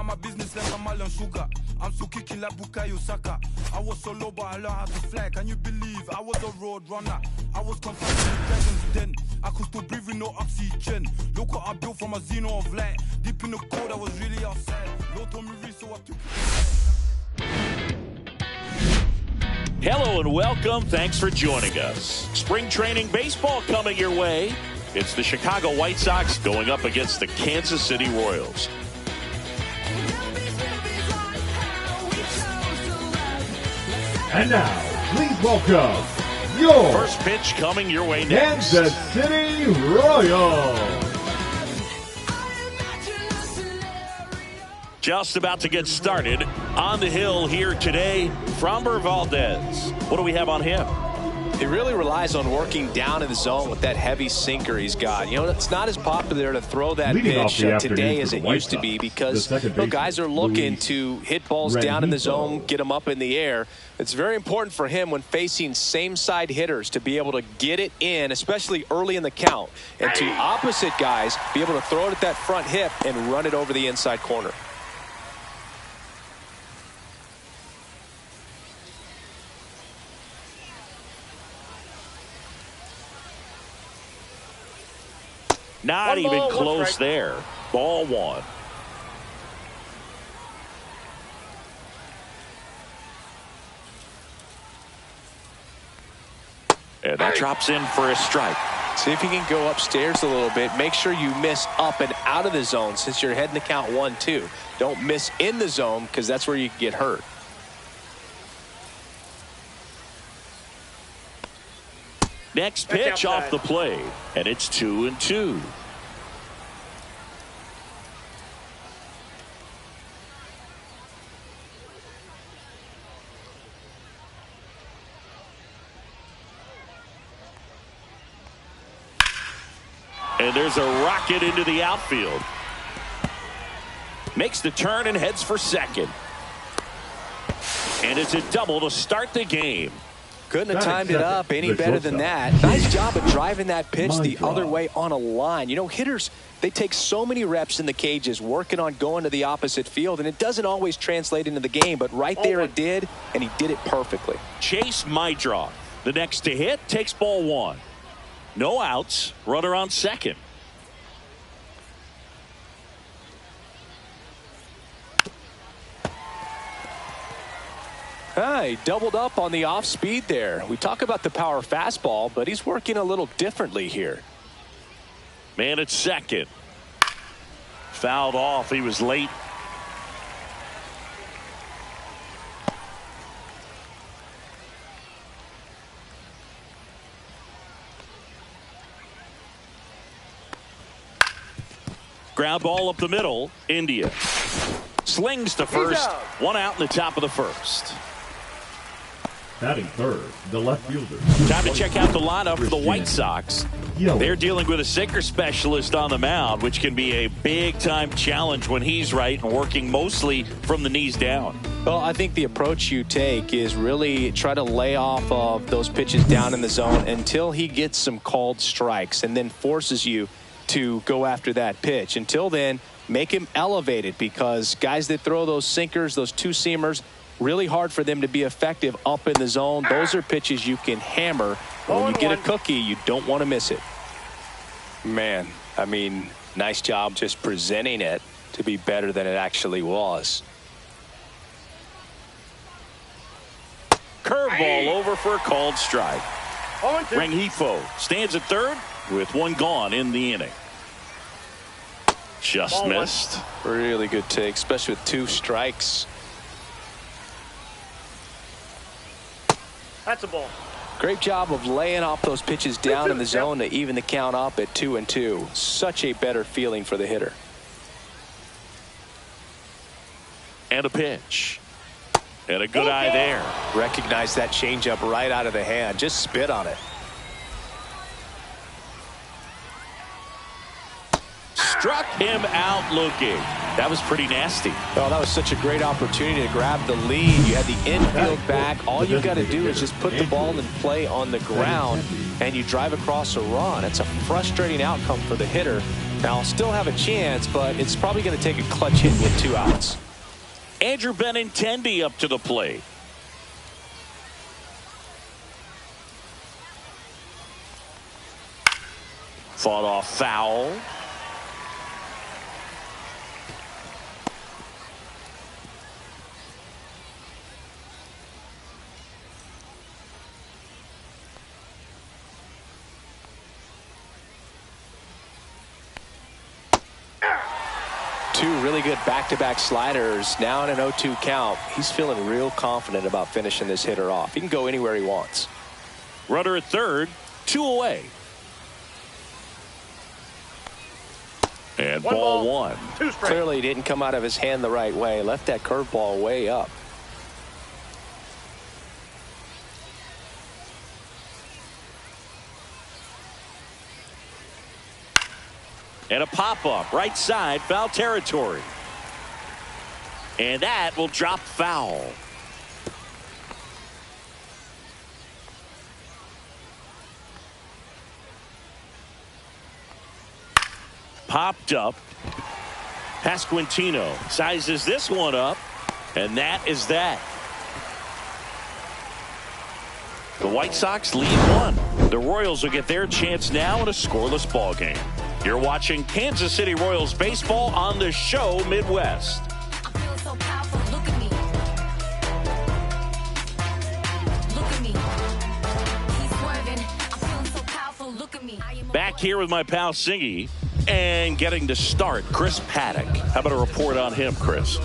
my business like I'm Alan Sugar. I'm still kicking like Bukayo Saka. I was so low, but I learned how to fly. Can you believe I was a road runner? I was confined to the dragons den. I could still breathe with no oxygen. Look what I built from a xeno of light. Deep in the cold, I was really outside. Lord told me reach, so I took it. Hello and welcome. Thanks for joining us. Spring training baseball coming your way. It's the Chicago White Sox going up against the Kansas City Royals. And now, please welcome your first pitch coming your way next. Kansas City Royals. Just about to get started on the hill here today, Framber Valdez. What do we have on him? He really relies on working down in the zone with that heavy sinker he's got. You know, it's not as popular to throw that pitch today as it used to be because guys are looking to hit balls down in the zone, get them up in the air. It's very important for him when facing same-side hitters to be able to get it in, especially early in the count, and to opposite guys be able to throw it at that front hip and run it over the inside corner. Not even close there. Ball one. And that drops in for a strike. See if you can go upstairs a little bit. Make sure you miss up and out of the zone since you're heading to count 1-2. Don't miss in the zone because that's where you can get hurt. Next pitch off the plate, and it's 2-2. And there's a rocket into the outfield. Makes the turn and heads for second. And it's a double to start the game. Couldn't have timed it up any better than that. Nice job of driving that pitch the other way on a line. You know, hitters, they take so many reps in the cages working on going to the opposite field, and it doesn't always translate into the game, but right there it did, and he did it perfectly. Chase Mydroth, the next to hit, takes ball one. No outs, runner on second. He doubled up on the off speed there. We talk about the power fastball, but he's working a little differently here. Man at second. Fouled off. He was late. Ground ball up the middle. India slings to first. One out in the top of the first. Batting third, the left fielder. Time to check out the lineup for the White Sox. They're dealing with a sinker specialist on the mound, which can be a big-time challenge when he's right and working mostly from the knees down. Well, I think the approach you take is really try to lay off of those pitches down in the zone until he gets some called strikes and then forces you to go after that pitch. Until then, make him elevated because guys that throw those sinkers, those two-seamers, really hard for them to be effective up in the zone. Those are pitches you can hammer. When you get a cookie, you don't want to miss it. Man, I mean, nice job just presenting it to be better than it actually was. Curveball over for a called strike. Rengifo stands at third with one gone in the inning. Just missed. Really good take, especially with two strikes. That's a ball. Great job of laying off those pitches down in the zone to even the count up at 2-2. Such a better feeling for the hitter. And a pitch. And a good eye there. Recognize that changeup right out of the hand. Just spit on it. Struck him out looking. That was pretty nasty. Well, that was such a great opportunity to grab the lead. You had the infield back. All you got to do is just put the ball in play on the ground, and you drive across a run. It's a frustrating outcome for the hitter, Now, still have a chance, but it's probably going to take a clutch hit with 2 outs. Andrew Benintendi up to the plate. Fought off foul. Two really good back-to-back sliders. Now in an 0-2 count. He's feeling real confident about finishing this hitter off. He can go anywhere he wants. Runner at third, 2 away. And ball 1. Clearly didn't come out of his hand the right way. Left that curveball way up. And a pop-up, right side, foul territory. And that will drop foul. Popped up. Pasquantino sizes this one up. And that is that. The White Sox lead 1. The Royals will get their chance now in a scoreless ball game. You're watching Kansas City Royals baseball on the show Midwest. Back here with my pal Singy and getting to start Chris Paddock. How about a report on him, Chris?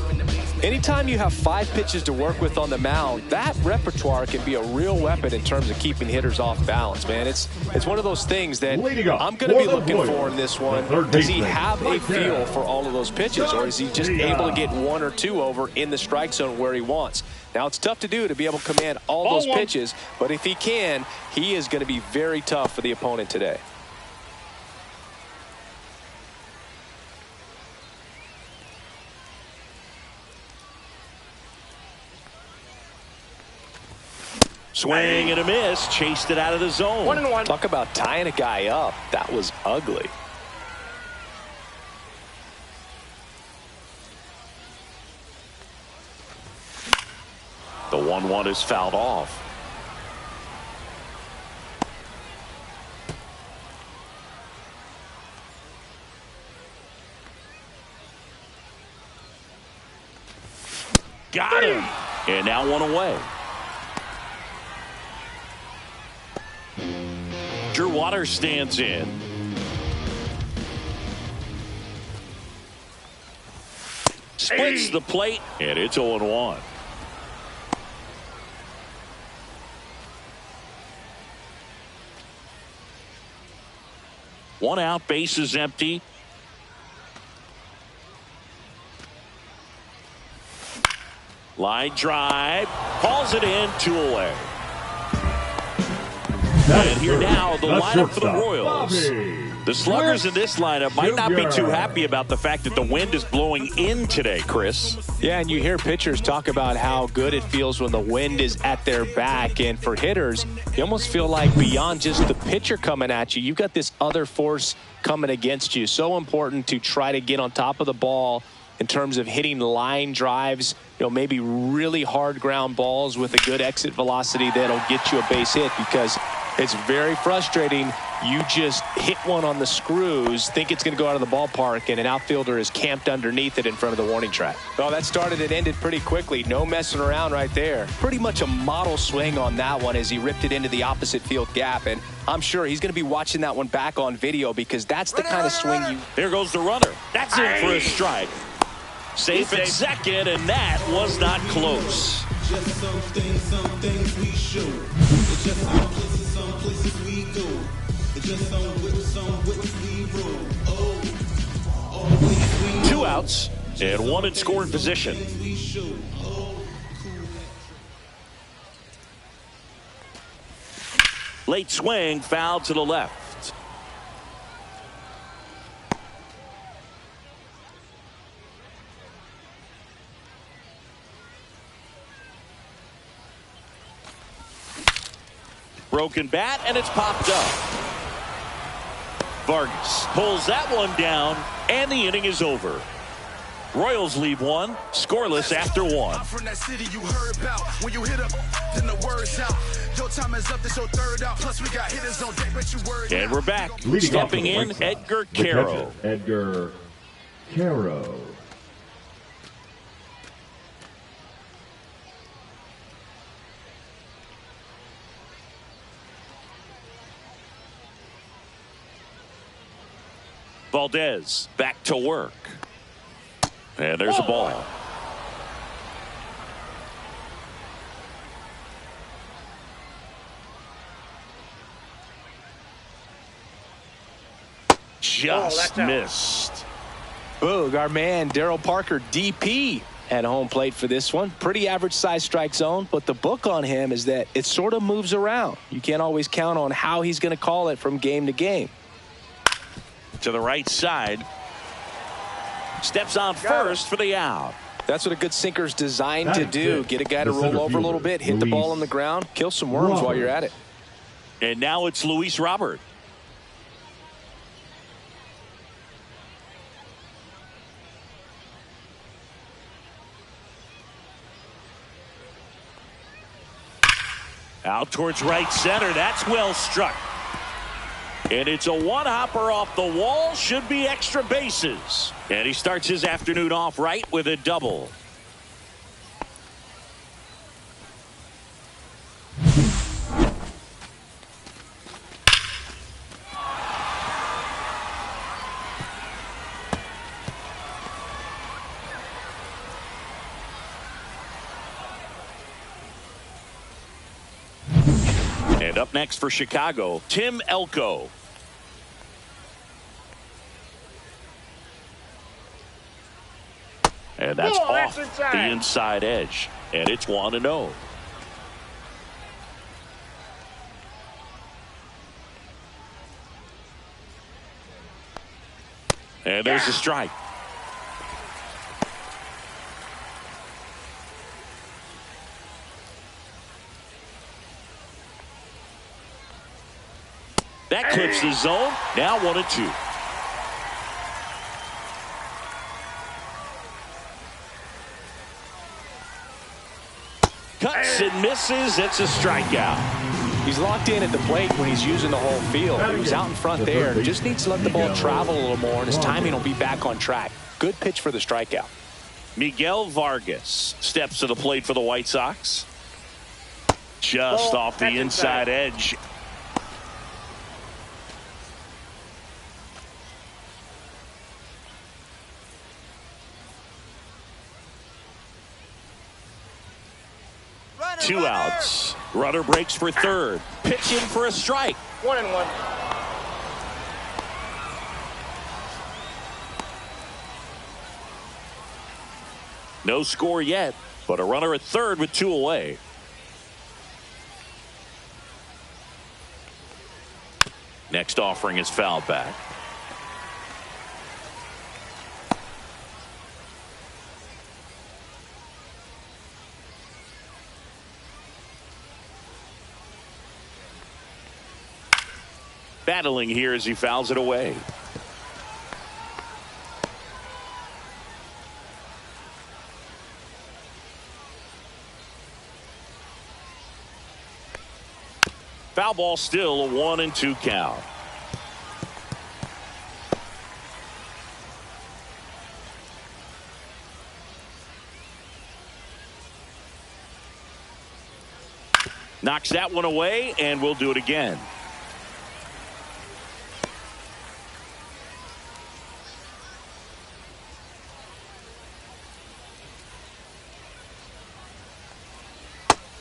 Anytime you have 5 pitches to work with on the mound, that repertoire can be a real weapon in terms of keeping hitters off balance, man. It's one of those things that I'm going to be looking for in this one. Does he have a feel for all of those pitches, or is he just able to get 1 or 2 over in the strike zone where he wants? Now, it's tough to do to be able to command all those pitches, but if he can, he is going to be very tough for the opponent today. Swing and a miss. Chased it out of the zone. 1-1. Talk about tying a guy up. That was ugly. The 1-1 is fouled off. Got him. And now 1 away. Drew Waters stands in. Splits the plate, and it's 0-1. One out, base is empty. Line drive, calls it in, 2 away. And here now, the lineup for the Royals. The sluggers in this lineup might not be too happy about the fact that the wind is blowing in today, Chris. Yeah, and you hear pitchers talk about how good it feels when the wind is at their back. And for hitters, you almost feel like beyond just the pitcher coming at you, you've got this other force coming against you. So important to try to get on top of the ball in terms of hitting line drives, maybe really hard ground balls with a good exit velocity that'll get you a base hit, because it's very frustrating. You just hit one on the screws, think it's going to go out of the ballpark, and an outfielder is camped underneath it in front of the warning track. Well, that started and ended pretty quickly. No messing around right there. Pretty much a model swing on that one as he ripped it into the opposite field gap, and I'm sure he's going to be watching that one back on video, because that's the kind of swing you... There goes the runner. That's in for a strike. Safe at second, and that was not close. Just some things we show. It's just some places we go. It's just some whips we roll. Oh, 2 outs and 1 in scoring position. Late swing, foul to the left. Broken bat, and it's popped up. Vargas pulls that one down, and the inning is over. Royals leave one, scoreless after one. I'm from that city you heard about. When you hit up, then the word's out. Your time is up, this your third out. Plus we got hitters on deck, but you worried. And we're back. Leading Stepping off for the in, White Sox, Edgar the Caro. catcher, Edgar Caro. Valdez back to work. And there's a ball. Just missed. Boog, our man Darryl Parker, DP, at home plate for this one. Pretty average size strike zone, but the book on him is that it sort of moves around. You can't always count on how he's going to call it from game to game. To the right side. Steps on first for the out. That's what a good sinker's designed to do. Get a guy to roll over a little bit, hit the ball on the ground, kill some worms while you're at it. And now it's Luis Robert. Out towards right center. That's well struck. And it's a one-hopper off the wall. Should be extra bases. And he starts his afternoon off right with a double. And up next for Chicago, Tim Elko. And that's off the inside edge. And it's 1-0. And there's a strike. That clips the zone. Now 1-2. Cuts and misses. It's a strikeout. He's locked in at the plate when he's using the whole field. He was out in front there. Just needs to let the ball travel a little more, and his timing will be back on track. Good pitch for the strikeout. Miguel Vargas steps to the plate for the White Sox. Just off the inside edge. Two outs. Runner breaks for third. Pitching for a strike. 1-1. No score yet, but a runner at third with two away. Next offering is fouled back. Battling here as he fouls it away. Foul ball, still a 1-2 count. Knocks that one away, and we'll do it again.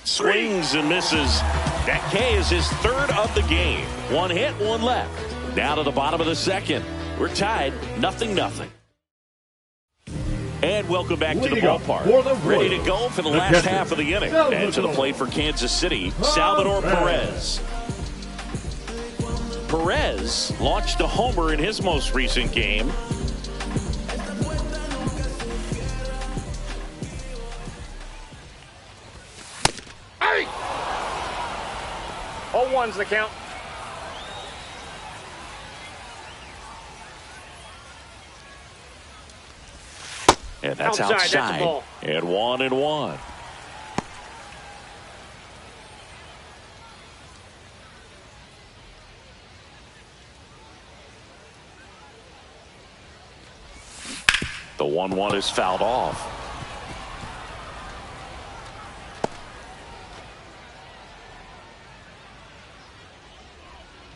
Swings and misses. That K is his third of the game. One hit, one left. Now to the bottom of the second. We're tied 0-0. And welcome back to the ballpark. Ready to go for the last half of the inning. And to the plate for Kansas City, Salvador Perez. Perez launched a homer in his most recent game. Hey! 0-1's the count. And that's Outside, outside. that's a ball. And 1-1. The 1-1 is fouled off.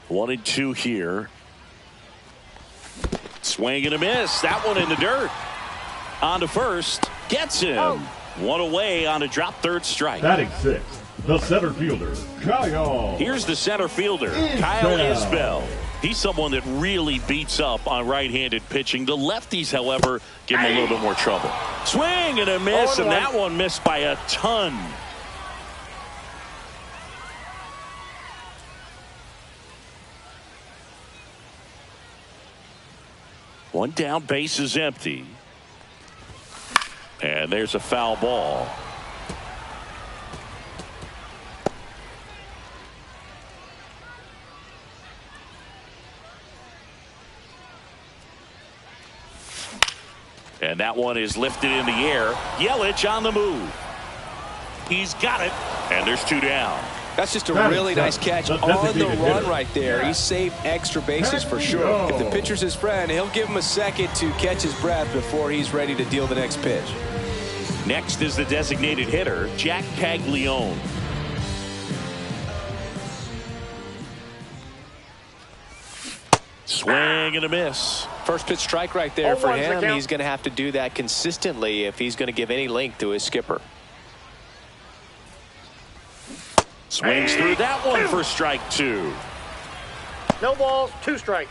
One and two here. Swing and a miss. That one in the dirt. On to first. Gets him. One away on a drop third strike. Batting sixth, the center fielder, Kyle. Here's the center fielder, Kyle Isbell. He's someone that really beats up on right-handed pitching. The lefties, however, give him a little bit more trouble. Swing and a miss, and that one missed by a ton. One down, base is empty. And there's a foul ball. And that one is lifted in the air. Yelich on the move. He's got it. And there's two down. That's just a really nice catch on the run right there. He saved extra bases for sure. If the pitcher's his friend, he'll give him a second to catch his breath before he's ready to deal the next pitch. Next is the designated hitter, Jack Caglione. Swing and a miss. First pitch strike right there for him. He's going to have to do that consistently if he's going to give any length to his skipper. Swings through that one for strike two. No balls, 2 strikes.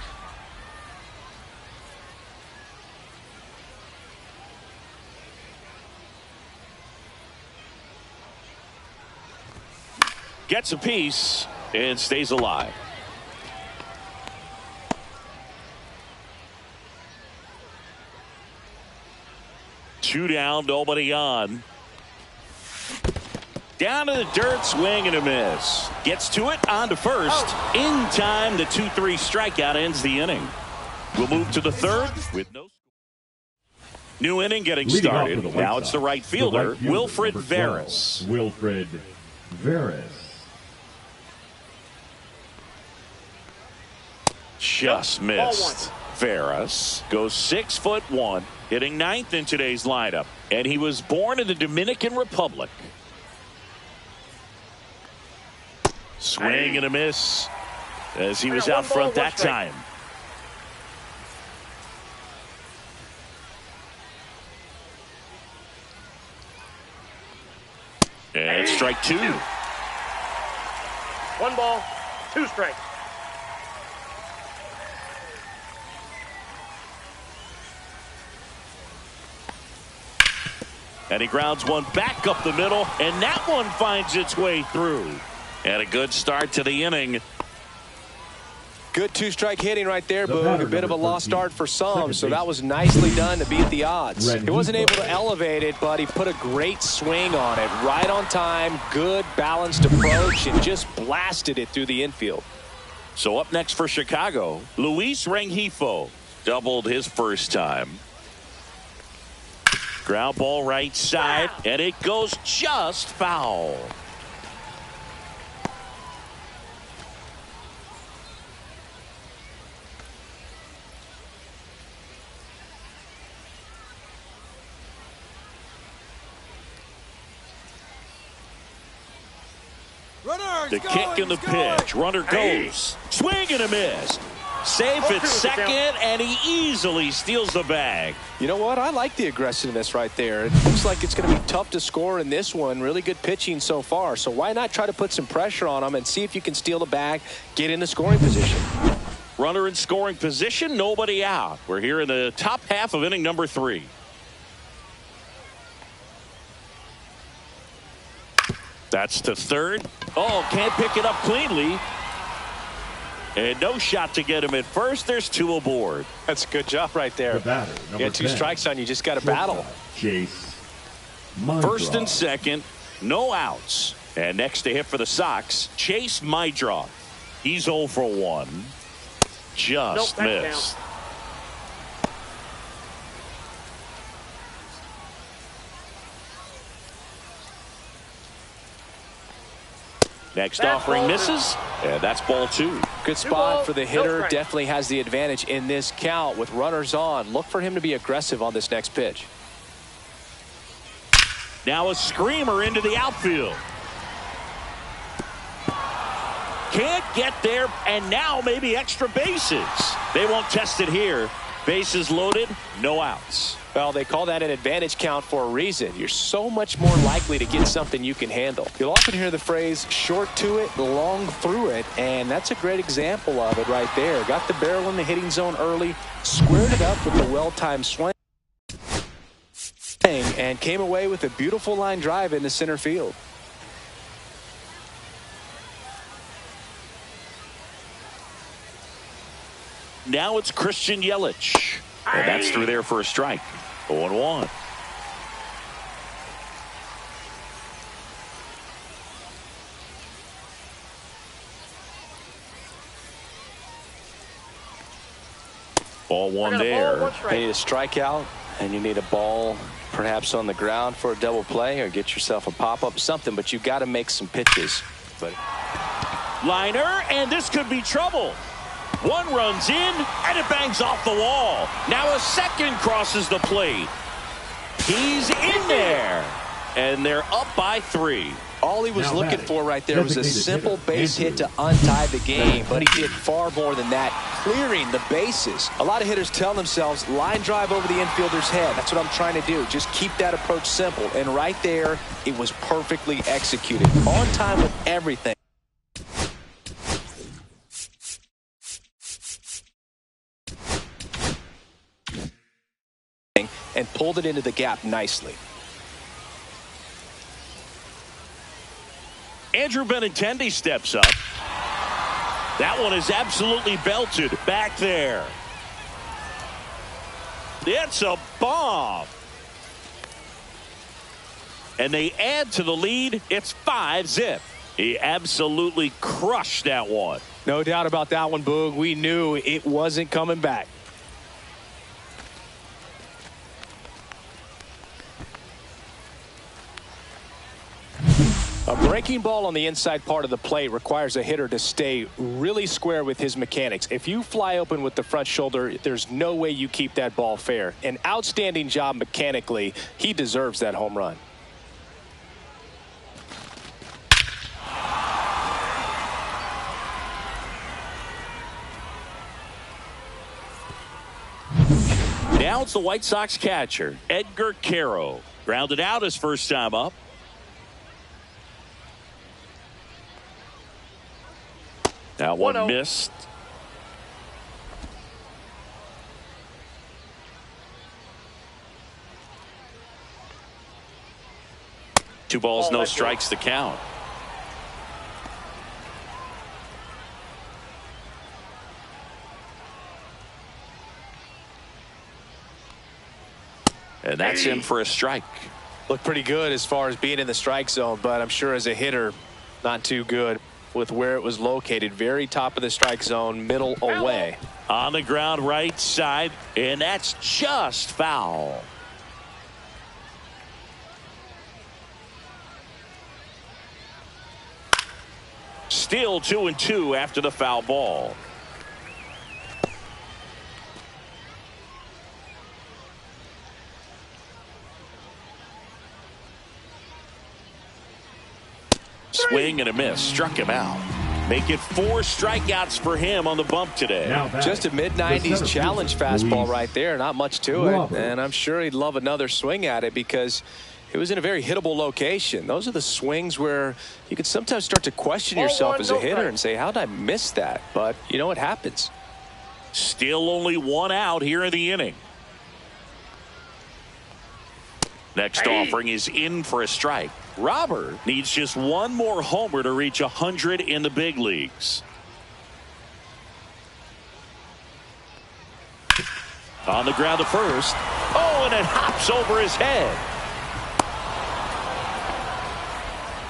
Gets a piece and stays alive. Two down, nobody on. Down to the dirt, swing and a miss. Gets to it, on to first. In time, the 2-3 strikeout ends the inning. We'll move to the third with no. New inning getting started. Now it's the right fielder, Wilfred Veras. Wilfred Veras. Just missed. Veras goes 6'1", hitting 9th in today's lineup. And he was born in the Dominican Republic. Swing and a miss as he was out front that time. And strike two. 1 ball, 2 strikes. And he grounds one back up the middle, and that one finds its way through. And a good start to the inning. Good 2-strike hitting right there, Boog. A bit of a lost start for some, so that was nicely done to beat the odds. He wasn't able to elevate it, but he put a great swing on it. Right on time, good balanced approach, and just blasted it through the infield. So up next for Chicago, Luis Rengifo doubled his first time. Ground ball right side, and it goes just foul. The kick and the pitch. Runner goes. Swing and a miss. Safe at second, and he easily steals the bag. You know what? I like the aggressiveness right there. It looks like it's going to be tough to score in this one. Really good pitching so far. So why not try to put some pressure on him and see if you can steal the bag, get in the scoring position. Runner in scoring position, nobody out. We're here in the top half of inning number 3. That's to third. Oh, can't pick it up cleanly. And no shot to get him at first. There's 2 aboard. That's a good job right there. You got 2 strikes on you. Just got to battle. Chase. First and second. No outs. And next to hit for the Sox, Chase Mydroth. He's 0 for 1. Just missed. Next That's offering ball misses, and that's ball 2. Good spot balls, for the no hitter. strikes. Definitely has the advantage in this count with runners on. Look for him to be aggressive on this next pitch. Now a screamer into the outfield. Can't get there, and now maybe extra bases. They won't test it here. Bases loaded, no outs. Well, they call that an advantage count for a reason. You're so much more likely to get something you can handle. You'll often hear the phrase short to it, long through it, and that's a great example of it right there. Got the barrel in the hitting zone early, squared it up with a well-timed swing, and came away with a beautiful line drive into center field. Now it's Christian Yelich. And that's through there for a strike. 0-1. Ball one there. You need a strikeout, and you need a ball perhaps on the ground for a double play or get yourself a pop-up, something, but you got to make some pitches. But Liner, and this could be trouble. One runs in, and it bangs off the wall. Now a second crosses the plate. He's in there, and they're up by 3. all he was Now looking batting, for right there was a designated simple hitter, base hit Andrew. to untie the game, but he did far more than that, clearing the bases. A lot of hitters tell themselves, line drive over the infielder's head. That's what I'm trying to do. Just keep that approach simple. And right there, it was perfectly executed. On time with everything. And pulled it into the gap nicely. Andrew Benintendi steps up. That one is absolutely belted back there. It's a bomb. And they add to the lead. It's 5-zip. He absolutely crushed that one. No doubt about that one, Boog. We knew it wasn't coming back. A breaking ball on the inside part of the plate requires a hitter to stay really square with his mechanics. If you fly open with the front shoulder, there's no way you keep that ball fair. An outstanding job mechanically. He deserves that home run. Now it's the White Sox catcher, Edgar Caro. Grounded out his first time up. That one 1-0. missed. Two balls, no strikes to count. And that's in for a strike. Looked pretty good as far as being in the strike zone, but I'm sure as a hitter, not too good with where it was located. Very top of the strike zone, middle away. On the ground right side, and that's just foul. Still 2-2 after the foul ball. Swing and a miss. Struck him out. Make it 4 strikeouts for him on the bump today. Just a mid-90s challenge fastball right there. Not much to it. And I'm sure he'd love another swing at it because it was in a very hittable location. Those are the swings where you can sometimes start to question yourself as a hitter and say, how did I miss that? But, you know, it happens. Still only 1 out here in the inning. Next offering is in for a strike. Robert needs just 1 more homer to reach 100 in the big leagues. On the ground to first. Oh, and it hops over his head.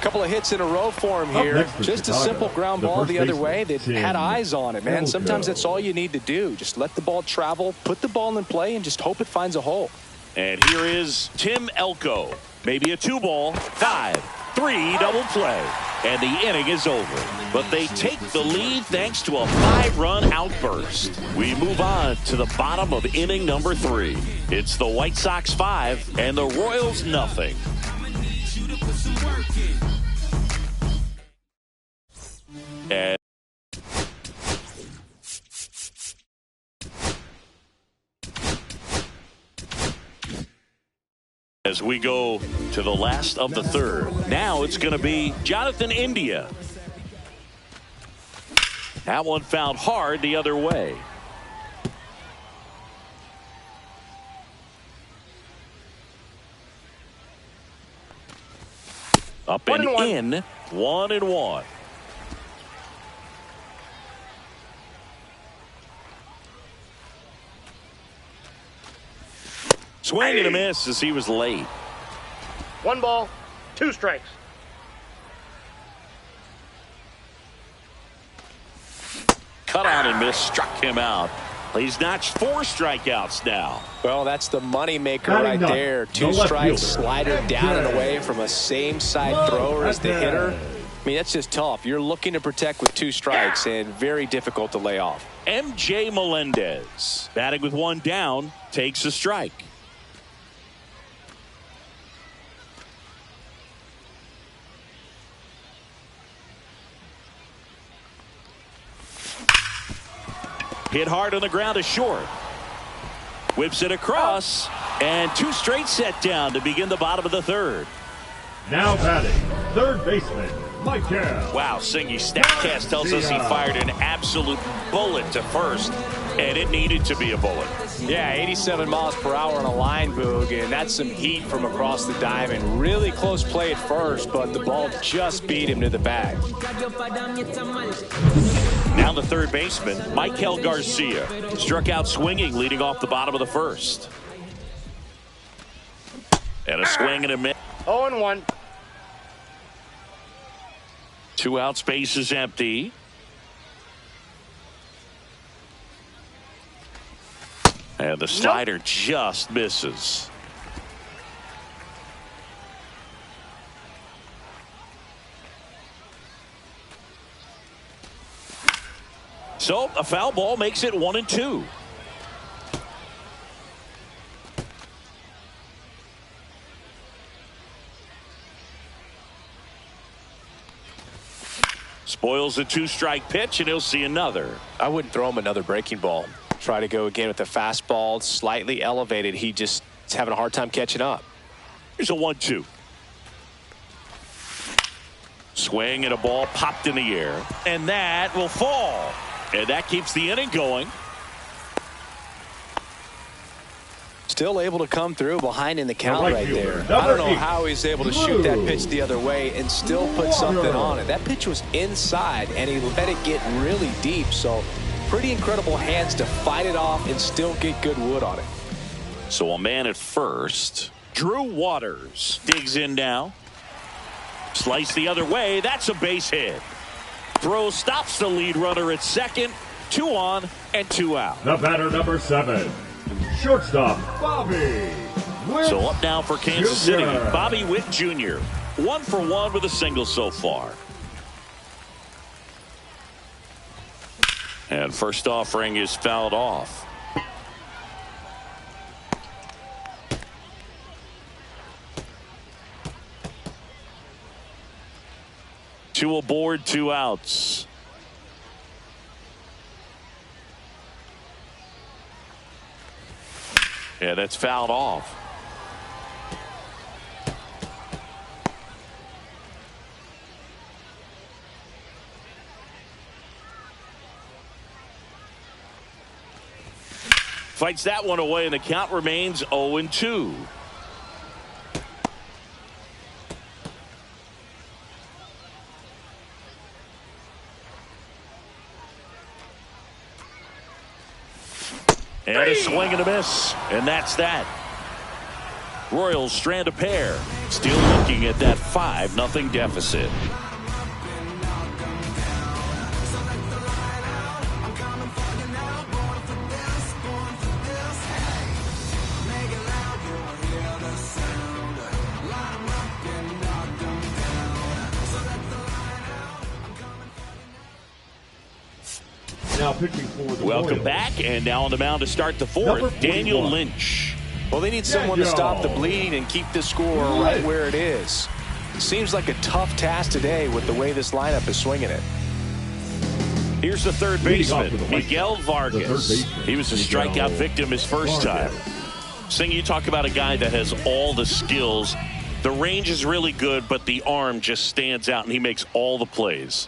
Couple of hits in a row for him here. Just a simple ground ball the other way that had eyes on it, man. Sometimes that's all you need to do. Just let the ball travel, put the ball in play, and just hope it finds a hole. And here is Tim Elko. Maybe a 2-ball, 5-3 double play. and the inning is over. But they take the lead thanks to a 5-run outburst. We move on to the bottom of inning number 3. It's the White Sox 5 and the Royals nothing. And as we go to the last of the third, now it's going to be Jonathan India. That one fouled hard the other way. Up and in, 1-1. Swing and a miss as he was late. 1 ball, 2 strikes. Cut out and miss, struck him out. He's notched 4 strikeouts now. Well, that's the money maker right there. 2 strikes, slider down and away from a same side thrower as the hitter. I mean, that's just tough. You're looking to protect with 2 strikes and very difficult to lay off. MJ Melendez, batting with 1 down, takes a strike. Hit hard on the ground to short. Whips it across, and 2 straight set down to begin the bottom of the third. Now batting, third baseman, Michael. Wow, Singy Statcast tells us he fired an absolute bullet to first, and it needed to be a bullet. Yeah, 87 miles per hour on a line, Boog, and that's some heat from across the diamond. Really close play at first, but the ball just beat him to the bag. Now the third baseman, Michael Garcia, struck out swinging, leading off the bottom of the first. And a swing and a miss. 0-1. 2 out, space is empty. And the slider just misses. So a foul ball makes it 1-2. Spoils the 2-strike pitch, and he'll see another. I wouldn't throw him another breaking ball. Try to go again with the fastball, slightly elevated. He just is having a hard time catching up. Here's a 1-2. Swing and a ball popped in the air, and that will fall. And that keeps the inning going. Still able to come through behind in the count right there. Number I don't know 8. how he's able to shoot that pitch the other way and still put something on it. That pitch was inside, and he let it get really deep. So pretty incredible hands to fight it off and still get good wood on it. So a man at first. Drew Waters digs in now. Slice the other way. That's a base hit. Throw stops the lead runner at second. 2 on and 2 out. The batter, number 7, shortstop, Bobby Witt. So up now for Kansas City, Jr. Bobby Witt Jr. 1 for 1 with a single so far. And first offering is fouled off. Two aboard, 2 outs. Yeah, that's fouled off. Fights that one away, and the count remains 0-2. And a swing and a miss, and that's that. Royals strand a pair, still looking at that 5-0 deficit. Now pitching for the Welcome Royals. back, and now on the mound to start the Number fourth, 41. Daniel Lynch. Well, they need someone to stop the bleeding and keep the score right where it is. Seems like a tough task today with the way this lineup is swinging it. Here's the third baseman, Miguel Vargas. He was a strikeout victim his first time. Sing, you talk about a guy that has all the skills. The range is really good, but the arm just stands out, and he makes all the plays.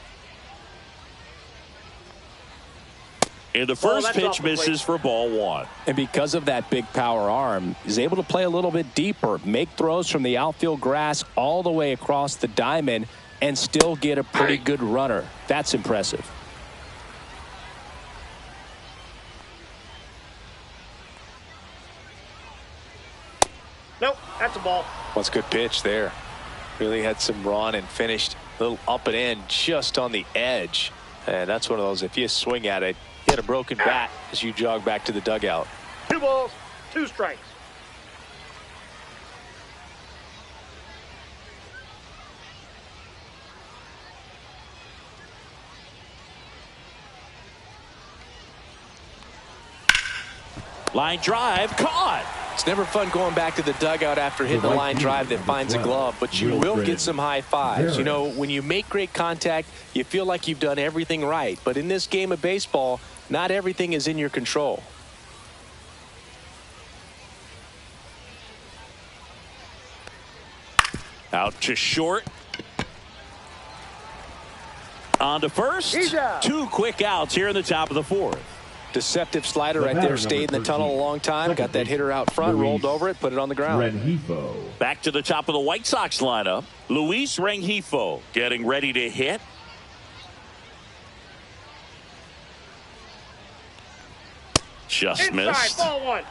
And the first pitch misses for ball one. And because of that big power arm, he's able to play a little bit deeper, make throws from the outfield grass all the way across the diamond, and still get a pretty good runner. That's impressive. Nope, that's a ball. What's a good pitch there. Really had some run and finished a little up and in just on the edge. And that's one of those, if you swing at it, you had a broken bat as you jog back to the dugout. 2 balls, 2 strikes. Line drive, caught. It's never fun going back to the dugout after hitting a line drive that finds a glove, but you will get some high fives. You know, when you make great contact, you feel like you've done everything right. But in this game of baseball, not everything is in your control. Out to short. On to first. 2 quick outs here in the top of the fourth. Deceptive slider right there. Stayed in the tunnel a long time. Got that hitter out front, rolled over it, put it on the ground. Rengifo. Back to the top of the White Sox lineup. Luis Rengifo getting ready to hit. Just Inside, missed. ball 1.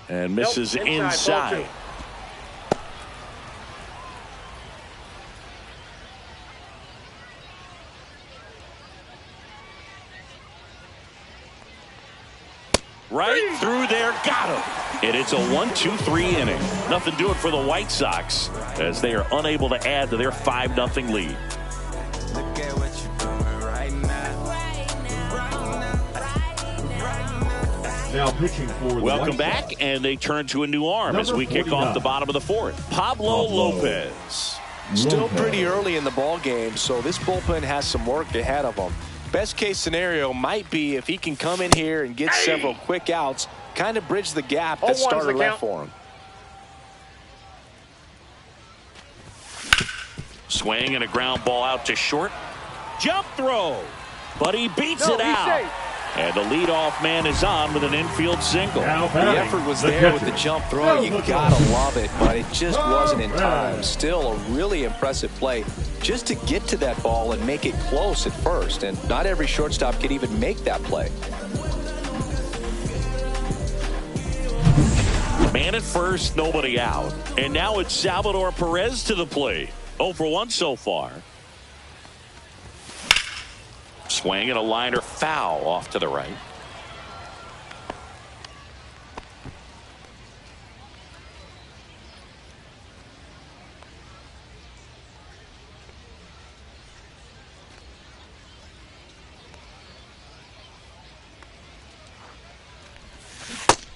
And misses Nope, inside. ball 2. Right through there, got him. And it's a 1-2-3 inning. Nothing doing for the White Sox as they are unable to add to their 5-0 lead. Now pitching for the Welcome White back, Sox. and they turn to a new arm as we kick off the bottom of the fourth. Pablo Lopez. Still pretty early in the ball game, so this bullpen has some work ahead of them. Best case scenario might be if he can come in here and get several quick outs, kind of bridge the gap that starter left for him. Swing and a ground ball out to short. Jump throw, but he beats it out. Safe. And the leadoff man is on with an infield single. The effort was there with the jump throw. You gotta love it, but it just wasn't in time. Still a really impressive play just to get to that ball and make it close at first. And not every shortstop can even make that play. Man at first, nobody out. And now it's Salvador Perez to the plate. 0 for 1 so far. Swing and a liner foul off to the right.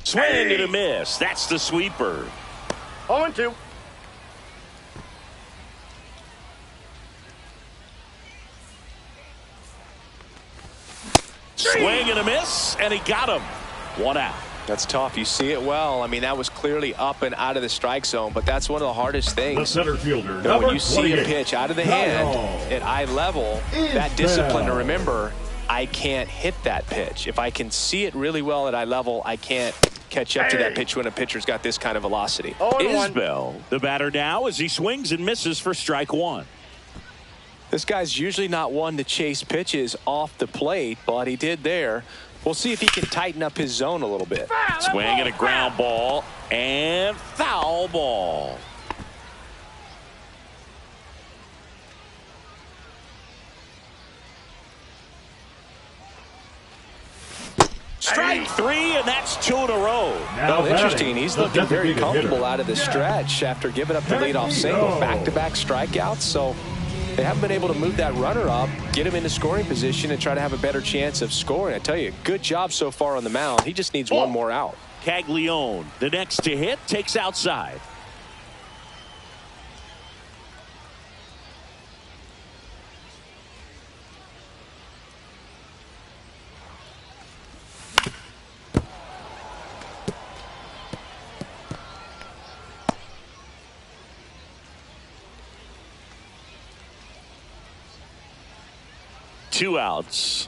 Swing and a miss. That's the sweeper. 0-2. Swing and a miss, and he got him. 1 out. That's tough. You see it well. I mean, that was clearly up and out of the strike zone, but that's one of the hardest The things. center fielder, When number you see a 28, pitch out of the hand at eye level, that discipline to remember, I can't hit that pitch. If I can see it really well at eye level, I can't catch up to that pitch when a pitcher's got this kind of velocity. Isbell, the batter now, as he swings and misses for strike one. This guy's usually not one to chase pitches off the plate, but he did there. We'll see if he can tighten up his zone a little bit. Swing and a ground ball and foul ball. Strike three, and that's 2 in a row. Well, interesting. He's looking very comfortable out of the stretch after giving up the leadoff single. Back-to-back strikeouts, so they haven't been able to move that runner up, get him into scoring position, and try to have a better chance of scoring. I tell you, good job so far on the mound. He just needs one more out. Caglione, the next to hit, takes outside. Two outs.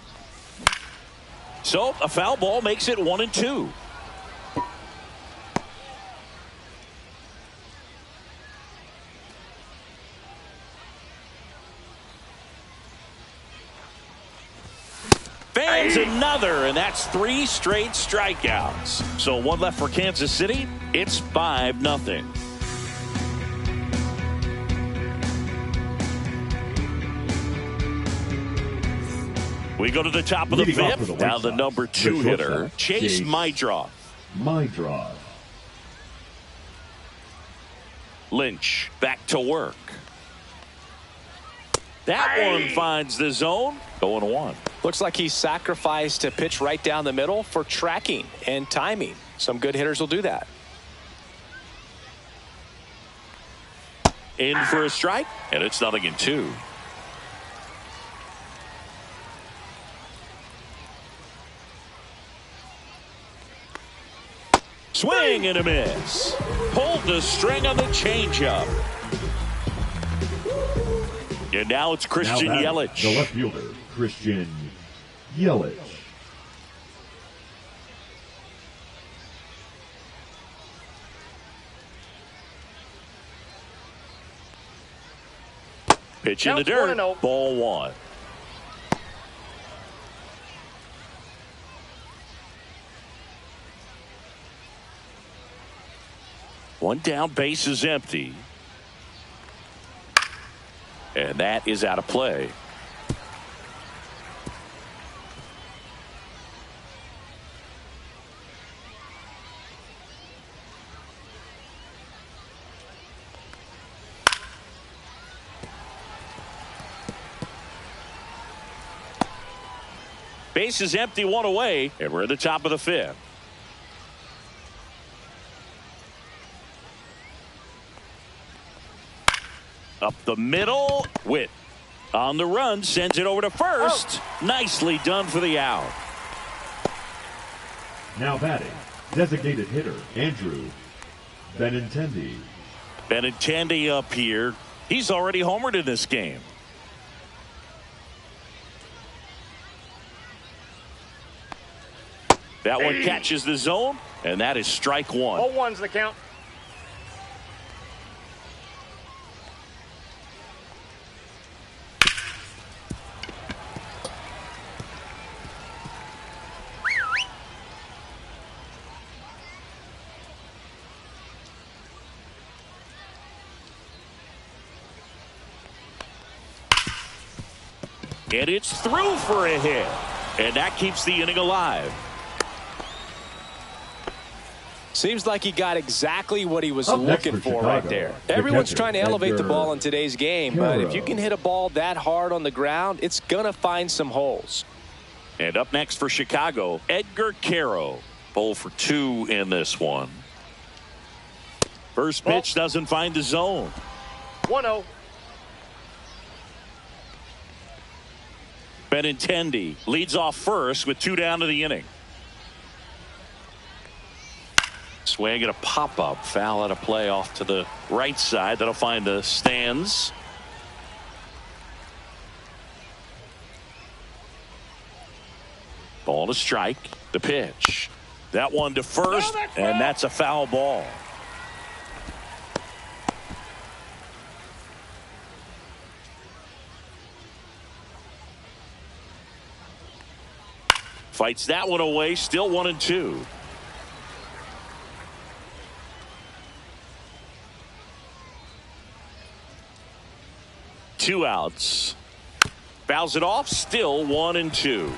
So a foul ball makes it 1-2. Fans another, and that's 3 straight strikeouts. So one left for Kansas City. It's 5-0. We go to the top of the fifth. Now the number 2 hitter, Chase Mydroff. Lynch back to work. That one finds the zone. 0-1. Looks like he sacrificed a pitch right down the middle for tracking and timing. Some good hitters will do that. In for a strike, and it's 0-2. Swing and a miss. Pulled the string on the changeup. And now it's Christian Yelich. The left fielder, Christian Yelich. Pitch in the dirt. Ball 1. One down, base is empty. And that is out of play. Base is empty, 1 away, and we're at the top of the 5th. Up the middle, Witt on the run, sends it over to first. Nicely done for the out. Now batting, designated hitter, Andrew Benintendi. Benintendi up here. He's already homered in this game. That one catches the zone, and that is strike 1. 0-1's the count. And it's through for a hit. And that keeps the inning alive. Seems like he got exactly what he was looking for right there. Everyone's trying to elevate the ball in today's game, but if you can hit a ball that hard on the ground, it's going to find some holes. And up next for Chicago, Edgar Caro. 0 for 2 in this one. First pitch doesn't find the zone. 1-0. Benintendi leads off first with 2 down to the inning. Swing and a pop-up. Foul out of play off to the right side. That'll find the stands. Called a strike. The pitch. That one to first, and that's a foul ball. Fights that one away, still 1-2. Two outs. Fouls it off, still 1-2.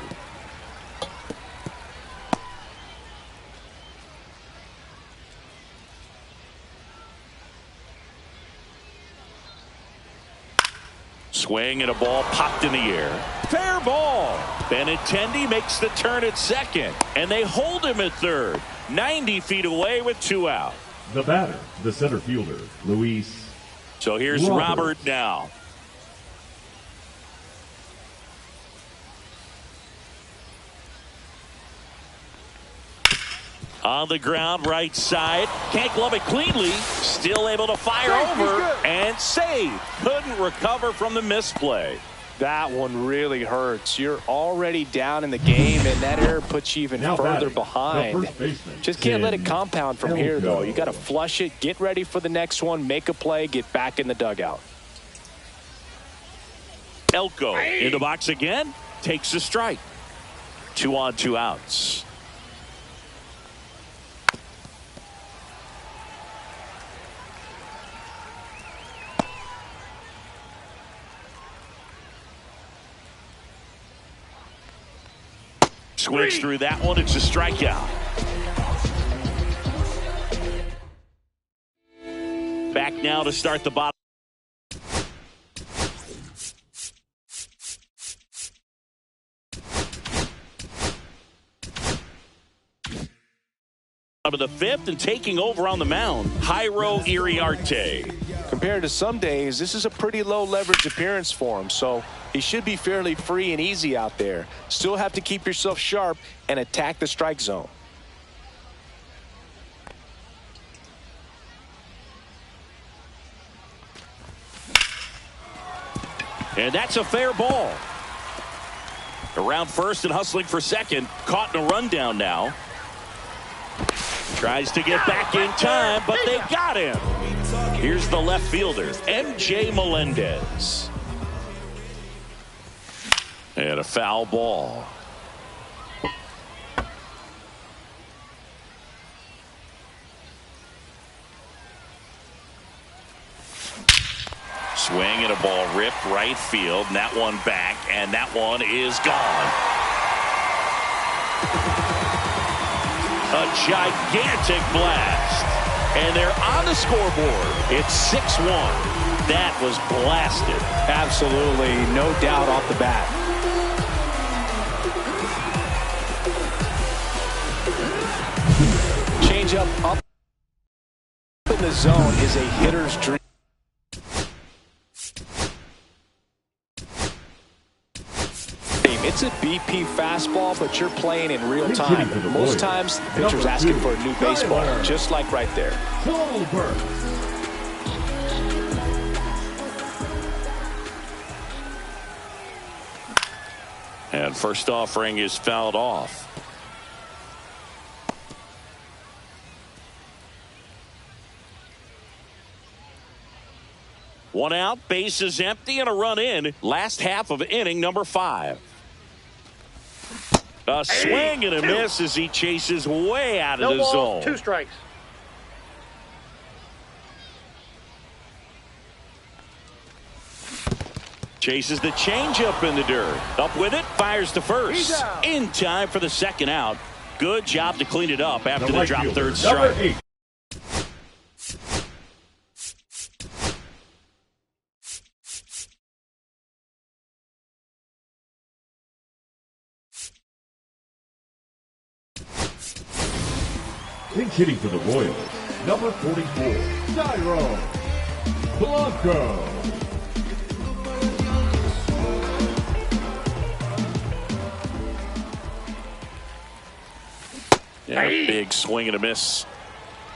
Swing and a ball popped in the air. Fair ball. Benintendi makes the turn at second, and they hold him at third. 90 feet away with 2 out. The batter, the center fielder, Luis. So here's Robert now. On the ground, right side. Can't glove it cleanly. Still able to fire over and save. Couldn't recover from the misplay. That one really hurts. You're already down in the game, and that error puts you even further behind. Just can't let it compound from here, though. You got to flush it, get ready for the next one, make a play, get back in the dugout. Elko in the box again. Takes a strike. 2 on, 2 outs. Swings through that one. It's a strikeout. Back now to start the bottom. Of the 5th and taking over on the mound, Jairo Iriarte. Compared to some days, this is a pretty low leverage appearance for him, so he should be fairly free and easy out there. Still have to keep yourself sharp and attack the strike zone. And that's a fair ball. Around first and hustling for second. Caught in a rundown now. Tries to get back in time, but they got him. Here's the left fielder, MJ Melendez. And a foul ball. Swing and a ball ripped right field, and that one back, and that one is gone. A gigantic blast. And they're on the scoreboard. It's 6-1. That was blasted. Absolutely, no doubt off the bat. Change up in the zone is a hitter's dream. It's a BP fastball, but you're playing in real time. Most times, the pitcher's asking for a new baseball, just like right there. And first offering is fouled off. One out, bases empty, and a run in. Last half of inning number 5. A swing and a miss as he chases way out of the zone. 2 strikes. Chases the changeup in the dirt. Up with it, fires to first. In time for the second out. Good job to clean it up after the drop third strike. Pinch hitting for the Royals, number 44, Jairo Blanco. Yeah, big swing and a miss.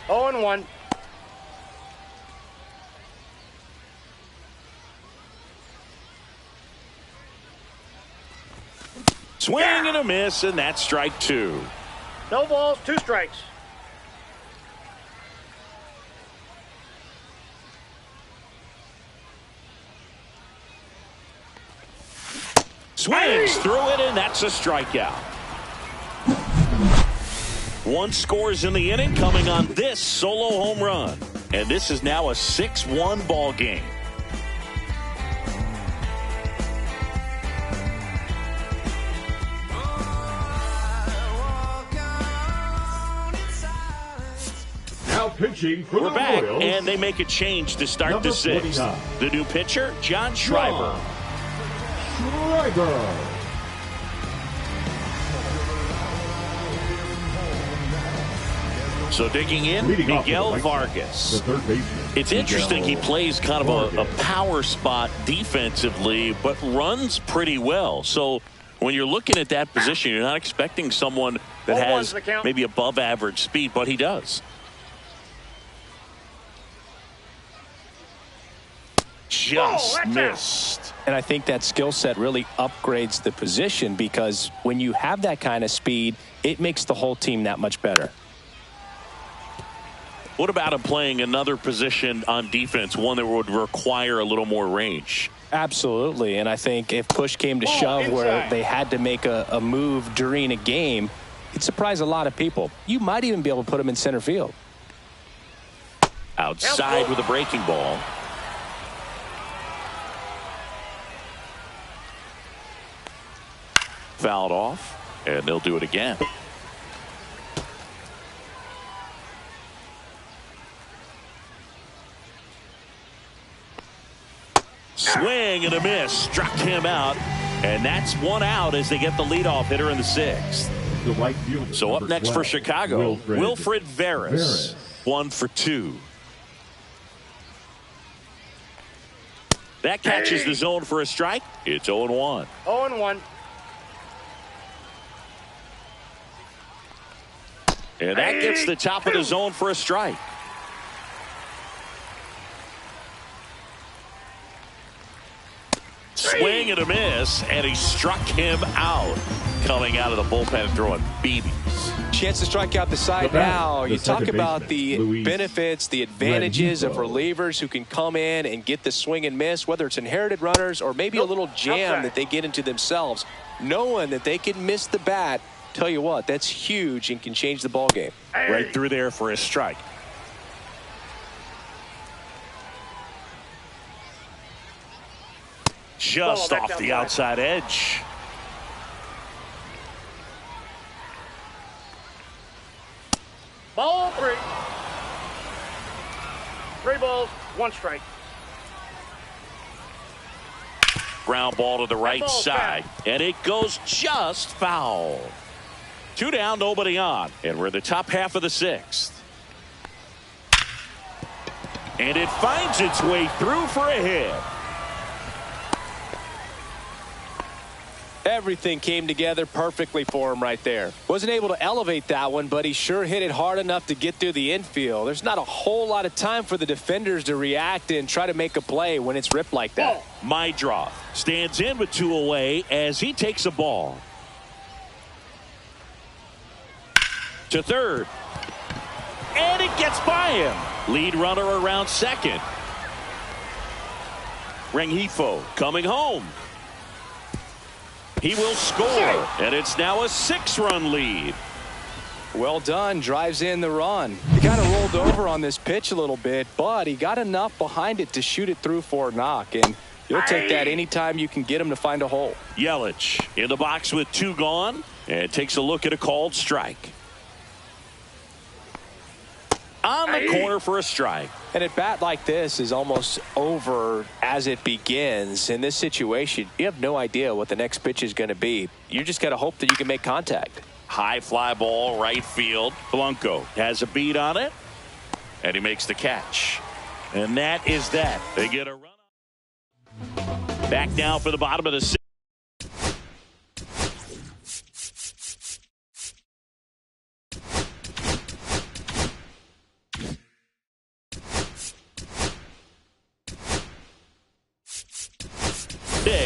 0-1. Swing and a miss, and that's strike 2. No balls, 2 strikes. Swings through it, and that's a strikeout. 1 scores in the inning coming on this solo home run. And this is now a 6-1 ball game. Now pitching for We're the back, Royals. and they make a change to start Number the 6th. 49. The new pitcher, John Schreiber. Schreiber. So digging in, Leading off Miguel for the White Vargas. Sox, the third baseman. It's interesting he Miguel plays kind of a Vargas. power spot defensively, but runs pretty well. So when you're looking at that position, you're not expecting someone that has maybe above average speed, but he does. Just missed. And I think that skill set really upgrades the position, because when you have that kind of speed, it makes the whole team that much better. What about him playing another position on defense, one that would require a little more range? Absolutely. And I think if push came to shove where they had to make a move during a game, it'd surprise a lot of people. You might even be able to put him in center field. Outside with a breaking ball. Fouled off, and they'll do it again. Swing and a miss, struck him out, and that's 1 out as they get the leadoff hitter in the 6th. The right fielder, So up next 12, for Chicago, Wilfred Veras. Veras. 1 for 2. That catches the zone for a strike. It's 0-1. 0-1. And that gets the top of the zone for a strike. Swing and a miss, and he struck him out. Coming out of the bullpen throwing BBs. Chance to strike out the side now. You talk about the benefits, the advantages of relievers who can come in and get the swing and miss, whether it's inherited runners or maybe a little jam that they get into themselves. Knowing that they can miss the bat, tell you what, that's huge and can change the ball game. Right through there for a strike. Just off the outside edge. Ball 3. 3 balls, 1 strike. Ground ball to the right side, and it goes just foul. 2 down, nobody on, and we're in the top half of the 6th. And it finds its way through for a hit. Everything came together perfectly for him right there. Wasn't able to elevate that one, but he sure hit it hard enough to get through the infield. There's not a whole lot of time for the defenders to react and try to make a play when it's ripped like that. Mydroth stands in with 2 away as he takes a ball. To third. And it gets by him. Lead runner around second. Rengifo coming home. He will score, and it's now a 6-run lead. Well done. Drives in the run. He kind of rolled over on this pitch a little bit, but he got enough behind it to shoot it through for a knock, and you'll take that anytime you can get him to find a hole. Yelich in the box with 2 gone, and takes a look at a called strike. On the corner for a strike. And at bat like this is almost over as it begins. In this situation, you have no idea what the next pitch is going to be. You just got to hope that you can make contact. High fly ball, right field. Blanco has a beat on it, and he makes the catch. And that is that. They get a run. Back now for the bottom of the 6th.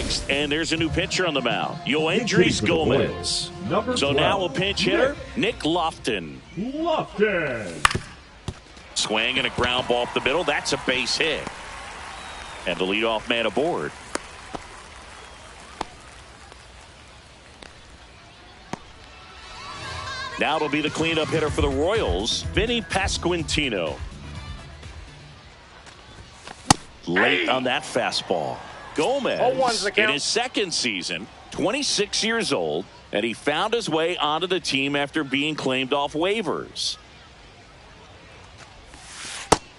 next, and there's a new pitcher on the mound, Yoendrys Gomez. So now a pinch hitter, Nick Lofton. Swing and a ground ball up the middle. That's a base hit. And the leadoff man aboard. Now it'll be the cleanup hitter for the Royals, Vinny Pasquantino. Late on that fastball. Gomez in his second season, 26 years old, and he found his way onto the team after being claimed off waivers.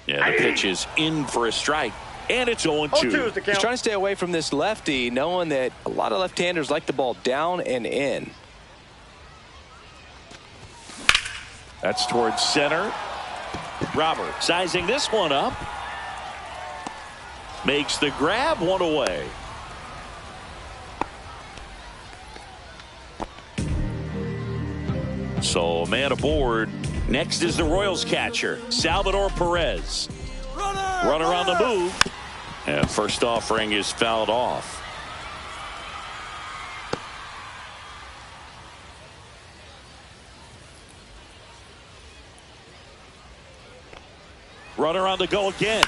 Yeah, the pitch is in for a strike, and it's 0-2. He's trying to stay away from this lefty, knowing that a lot of left-handers like the ball down and in. That's towards center. Robert sizing this one up. Makes the grab, one away. So a man aboard. Next is the Royals catcher, Salvador Perez. Runner on the move. And first offering is fouled off. Runner on the go again.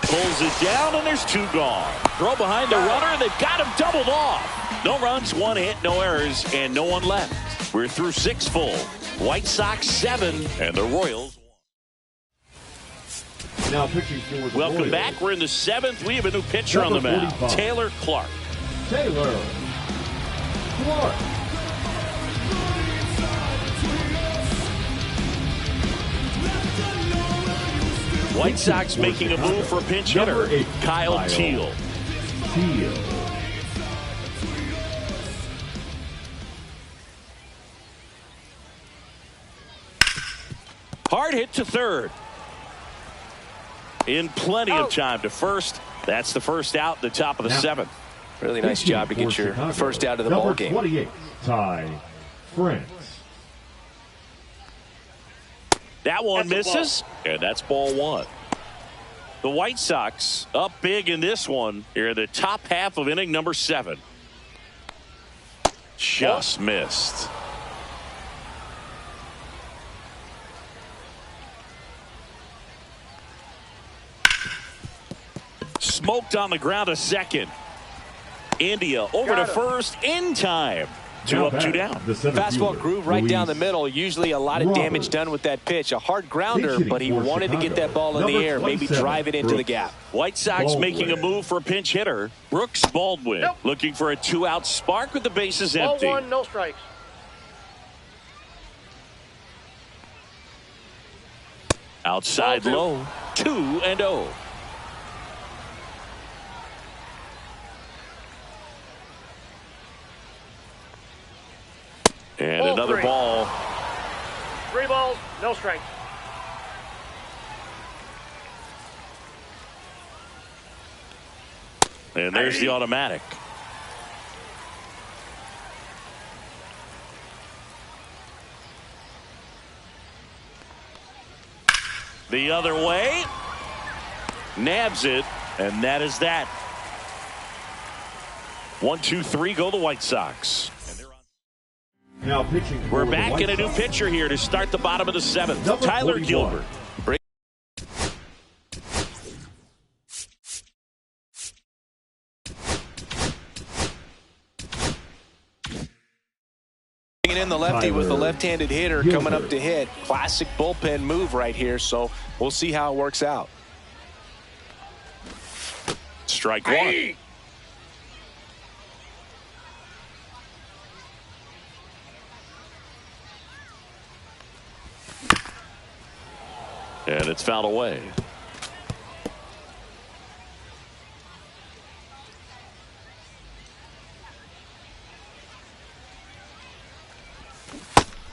Pulls it down, and there's two gone. Throw behind the runner, they've got him doubled off. No runs, one hit, no errors, and no one left. We're through 6 full. White Sox 7, and the Royals 1. Now pitching for the Welcome Royals. back. We're in the 7th. We have a new pitcher on the mound, 45. Taylor Clark. Taylor Clark. White Sox making a move for pinch hitter, Kyle Teal. Hard hit to third. In plenty of time to first. That's the first out, the top of the 7th. Really nice job to get your first out of the ball game. Number 28, Ty France. That one misses, and that's ball 1. The White Sox up big in this one here in the top half of inning number 7. Just missed. Smoked on the ground to second. India over to first in time. 2 up, 2 down. Fastball groove right down the middle. Usually a lot of damage done with that pitch. A hard grounder, but he wanted to get that ball in the air, maybe drive it into the gap. White Sox making a move for a pinch hitter, Brooks Baldwin. Looking for a 2-out spark with the bases empty. Ball 1, no strikes. Outside low, 2-0. And ball another 3. ball. 3 balls, no strikes. And there's the automatic. The other way. Nabs it, and that is that. 1, 2, 3 go the White Sox. Now pitching. We're back in a new pitcher here to start the bottom of the 7th. Number Tyler 41. Gilbert. Bringing in the lefty with the left-handed hitter coming up to hit. Classic bullpen move right here, so we'll see how it works out. Strike 1. And it's fouled away.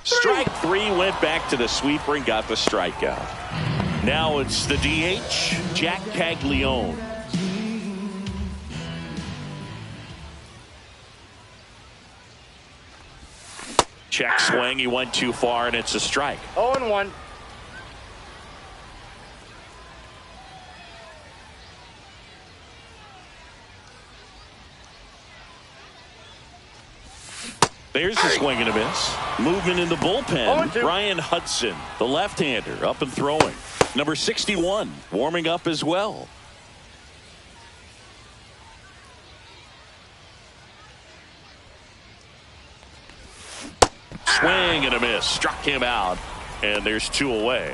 Strike 3 went back to the sweeper and got the strikeout. Now it's the DH, Jack Caglione. Check swing, he went too far, and it's a strike. 0-1. There's the swing and a miss. Movement in the bullpen. 0-2. Ryan Hudson, the left-hander, up and throwing. Number 61, warming up as well. Swing and a miss. Struck him out. And there's 2 away.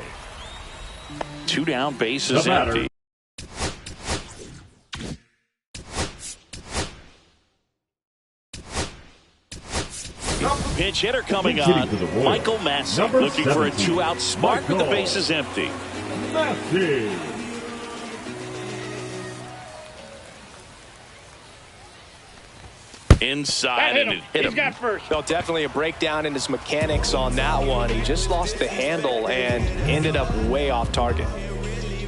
2 down, bases empty. Pinch hitter coming on. Michael Massey looking for a 2-out spark with the bases empty. Massey. Inside and it hit him. He's got first. Well, definitely a breakdown in his mechanics on that one. He just lost the handle and ended up way off target.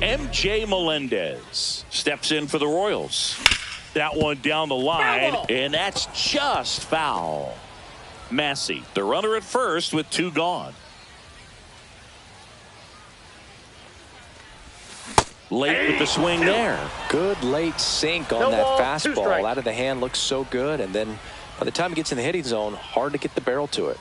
MJ Melendez steps in for the Royals. That one down the line, and that's just foul. Massey, the runner at first with 2 gone. Late with the swing there. Good late sink on No that ball, 2 fastball. strikes. Out of the hand looks so good, and then by the time it gets in the hitting zone, hard to get the barrel to it.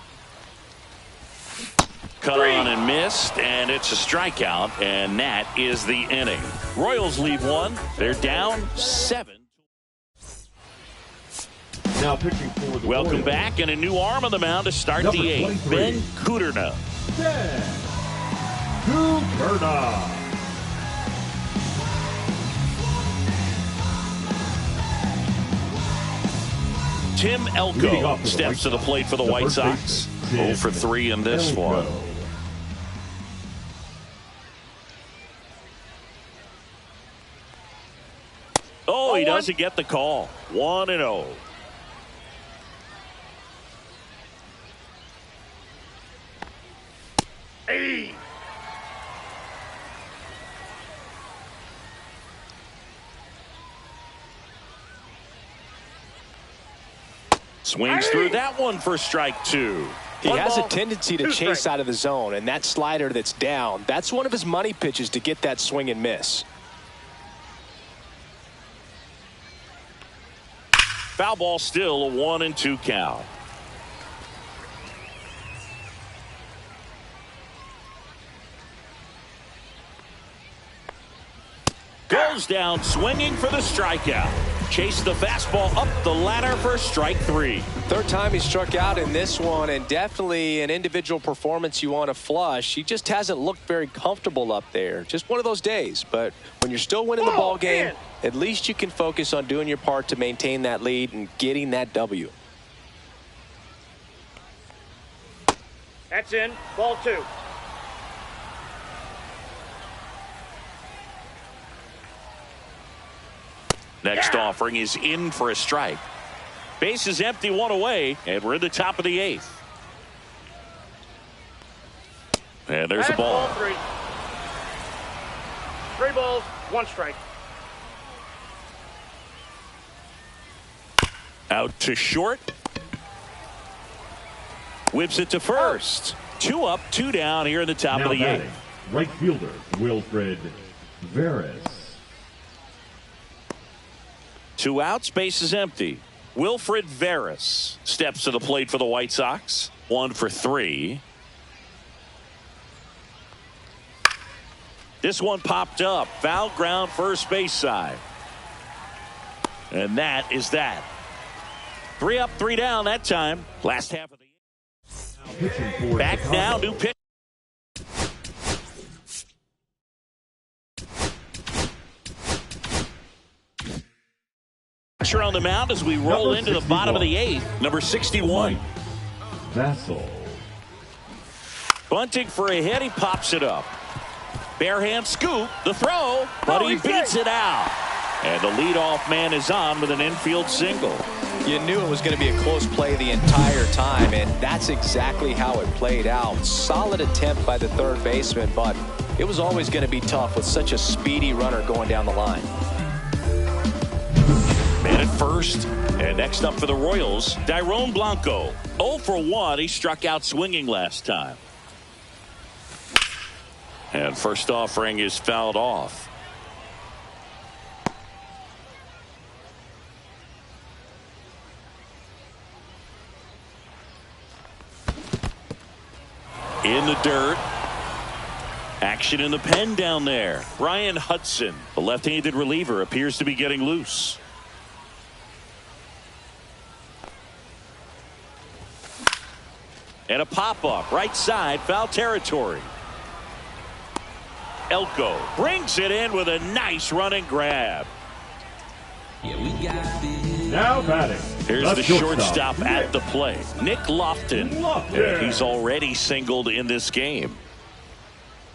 Cut on and missed, and it's a strikeout, and that is the inning. Royals lead 1. They're down 7. Now pitching for the Welcome Royals. back, and a new arm on the mound to start Number the 8th. 23. Ben Kuderna. Ben Kuderna. Tim Leading off Elko for the steps White to the plate for the Sox, White first Sox. baseman, 0 for 3 in this Elko. one. Oh, he doesn't get the call. 1-0. Hey. Swings through that one for strike 2. He One has a ball, tendency to 2 chase strikes. out of the zone, and that slider that's down, that's one of his money pitches to get that swing and miss. Foul ball, still a 1-2 count. Goes down swinging for the strikeout. Chase the fastball up the ladder for strike 3. Third time he struck out in this one, and definitely an individual performance you want to flush. He just hasn't looked very comfortable up there. Just one of those days. But when you're still winning the ball game, at least you can focus on doing your part to maintain that lead and getting that W. That's in. Ball 2. Next offering is in for a strike. Base is empty, 1 away, and we're in the top of the 8th. And there's a That's ball. 3. 3 balls, 1 strike. Out to short. Whips it to first. 2 up, 2 down here in the top Now of the 8th. batting, right fielder Wilfred Veras. 2 outs, base is empty. Wilfred Veras steps to the plate for the White Sox. 1 for 3. This one popped up. Foul ground, first base side. And that is that. 3 up, 3 down that time. Last half of the Pitching for back Chicago. now, new pitch. Pressure on the mound as we roll Number into the bottom of the 61. 8th. Number 61. Vassal. Bunting for a hit. He pops it up. Bare hand scoop. The throw. But he he's beats safe. it out. And the leadoff man is on with an infield single. You knew it was going to be a close play the entire time, and that's exactly how it played out. Solid attempt by the third baseman, but it was always going to be tough with such a speedy runner going down the line. Man at first. And next up for the Royals, Dairon Blanco. 0 for 1. He struck out swinging last time. And first offering is fouled off. In the dirt. Action in the pen down there. Brian Hudson, the left-handed reliever, appears to be getting loose. And a pop-up right side, foul territory. Elko brings it in with a nice running grab. Now batting. Here's the shortstop at the plate, Nick Lofton. And he's already singled in this game.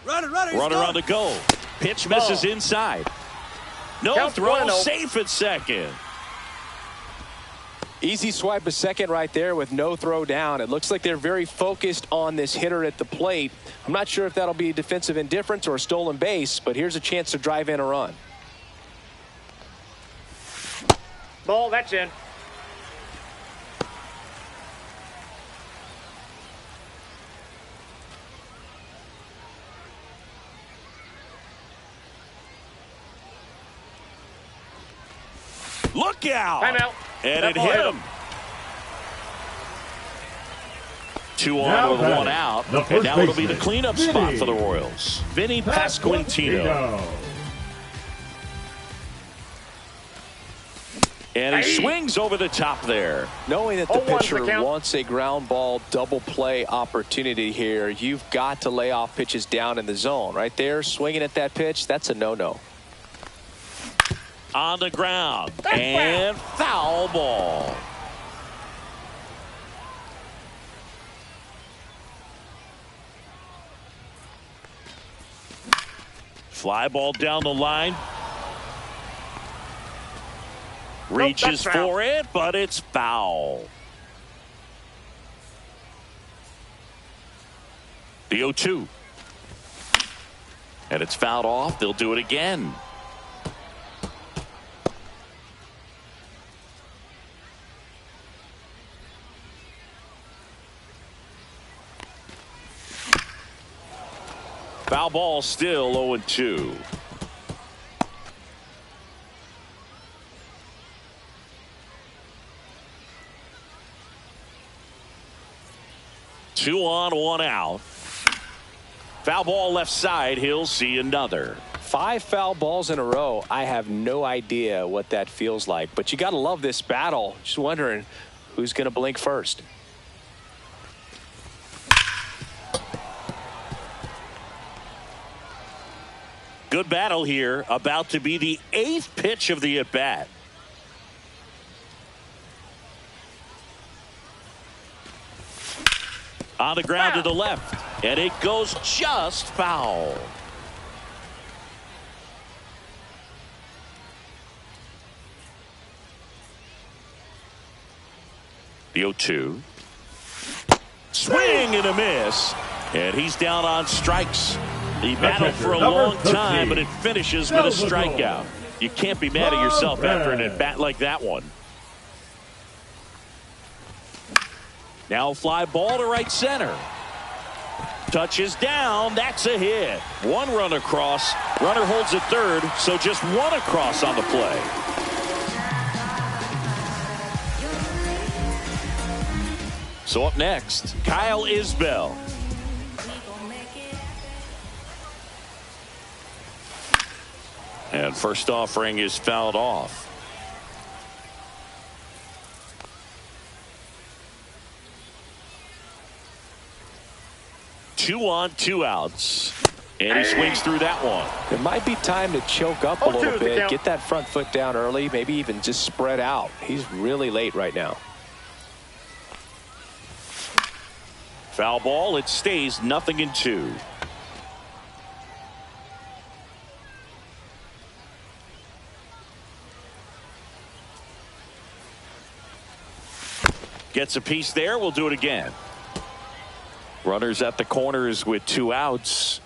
Runner on the go. Pitch misses inside. No Count throw, 1-0. safe at second. Easy swipe of second right there with no throw down. It looks like they're very focused on this hitter at the plate. I'm not sure if that'll be defensive indifference or a stolen base, but here's a chance to drive in a run. Ball, that's in. Look out. Timeout. And That it ball hit hit him. 2 on Now with batting, 1 out. the first And now it'll be the baseman, cleanup Vinny spot for the Royals. Vinny Pasquantino. And he swings over the top there. Knowing that the 0-1's the pitcher count. wants a ground ball double play opportunity here, you've got to lay off pitches down in the zone. Right there, swinging at that pitch, that's a no-no. On the ground. And foul ball. Fly ball down the line. Reaches that's foul. for it, but it's foul. The 0-2. And it's fouled off. They'll do it again. Foul ball still 0-2. Two on, 1 out. Foul ball left side. He'll see another. 5 foul balls in a row. I have no idea what that feels like, but you got to love this battle. Just wondering who's going to blink first. Good battle here. About to be the 8th pitch of the at-bat. On the ground to the left. And it goes just foul. The 0-2. Swing and a miss. And he's down on strikes. He battled for a long time, but it finishes with a strikeout. You can't be mad at yourself after an at-bat like that one. Now fly ball to right center. Touches down. That's a hit. 1 run across. Runner holds at third, so just 1 across on the play. So up next, Kyle Isbell. And first offering is fouled off. Two on, 2 outs. And he swings through that one. It might be time to choke up a 0-2 little is the bit. count. Get that front foot down early. Maybe even just spread out. He's really late right now. Foul ball. It stays 0-2. Gets a piece there. We'll do it again. Runners at the corners with 2 outs.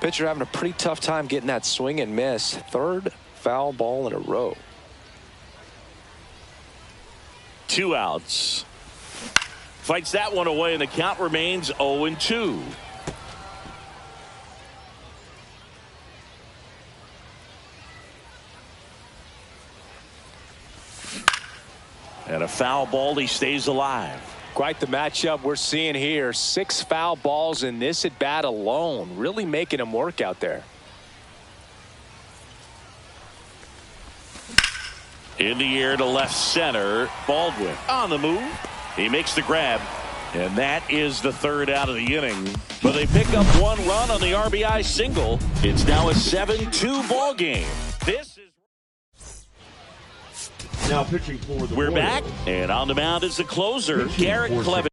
Pitcher having a pretty tough time getting that swing and miss. 3rd foul ball in a row. 2 outs. Fights that one away, and the count remains 0-2. And a foul ball, he stays alive. Quite the matchup we're seeing here. 6 foul balls in this at bat alone, really making him work out there. In the air to left center. Baldwin on the move. He makes the grab. And that is the 3rd out of the inning. But they pick up 1 run on the RBI single. It's now a 7-2 ball game. This is Now pitching for the We're Royals. back, and on the mound is the closer, Garrett Clevenger.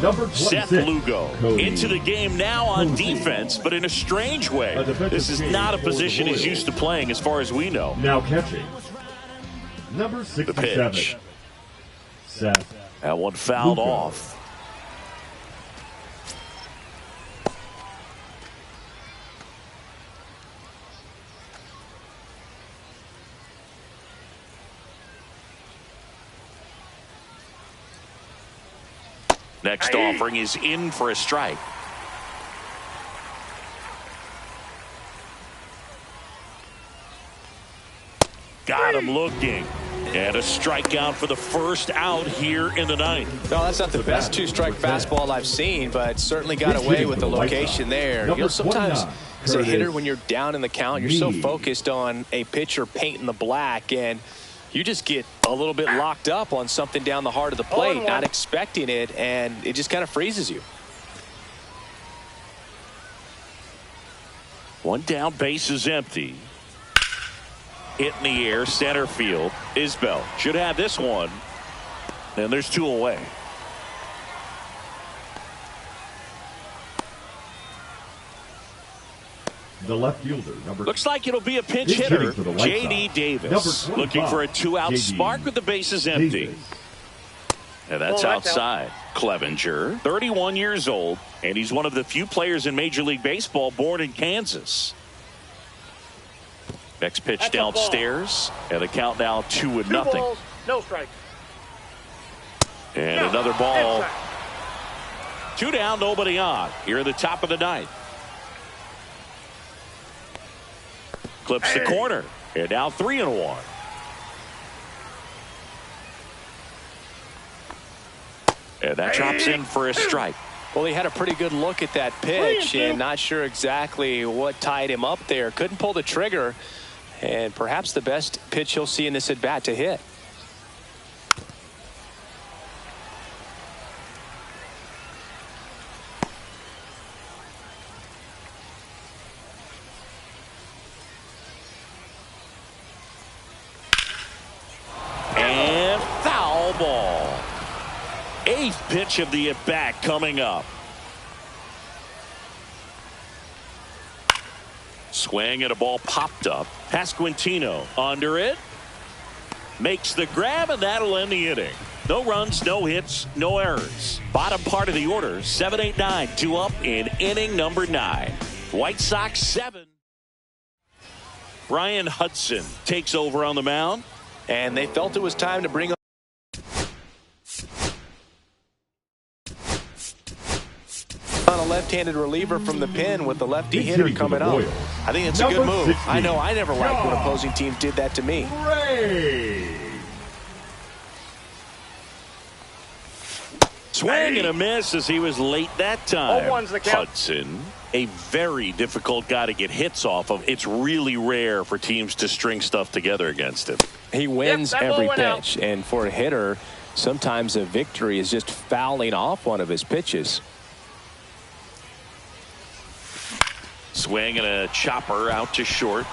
Number 26, Seth Lugo Cody. into the game now on defense, but in a strange way. This is not a position he's used to playing as far as we know. Now catching. Number The 67, pitch. Seth. That one fouled Lugo. off. Next offering is in for a strike. Got him looking. And a strikeout for the first out here in the 9th. No, that's not the best 2-strike fastball I've seen, but certainly got away with the location there. You know, sometimes as a hitter, when you're down in the count, you're so focused on a pitcher painting the black, and you just get a little bit locked up on something down the heart of the plate, not expecting it, and it just kind of freezes you. One down, base is empty. Hit in the air, center field. Isbell should have this one. And there's 2 away. The left fielder, number Looks like it'll be a pinch He's hitter. hitting for the White J.D. Sox. Davis Number looking for a 25, two-out J.D. spark with the bases empty. Davis. And that's outside. Clevenger, 31 years old, and he's one of the few players in Major League Baseball born in Kansas. Next pitch downstairs, and the count now 2-0. 2 balls, no strike. And another ball. 2 down, nobody on. Here at the top of the 9th. Clips the corner, and now 3-1. And that drops in for a strike. Well, he had a pretty good look at that pitch, and not sure exactly what tied him up there. Couldn't pull the trigger, and perhaps the best pitch he'll see in this at bat to hit. And foul ball. 8th pitch of the at-bat coming up. Swing and a ball popped up. Pasquantino under it. Makes the grab, and that'll end the inning. No runs, no hits, no errors. Bottom part of the order, 7-8-9, 2 up in inning number 9. White Sox 7. Brian Hudson takes over on the mound. And they felt it was time to bring on a left-handed reliever from the pen with the lefty hitter coming up. I think it's a good move. I know I never liked when opposing teams did that to me. Swing and a miss as he was late that time. 0-1's the count. Hudson, a very difficult guy to get hits off of. It's really rare for teams to string stuff together against him. He wins Yep, that ball every went out. pitch, and for a hitter, sometimes a victory is just fouling off one of his pitches. Swing and a chopper out to short.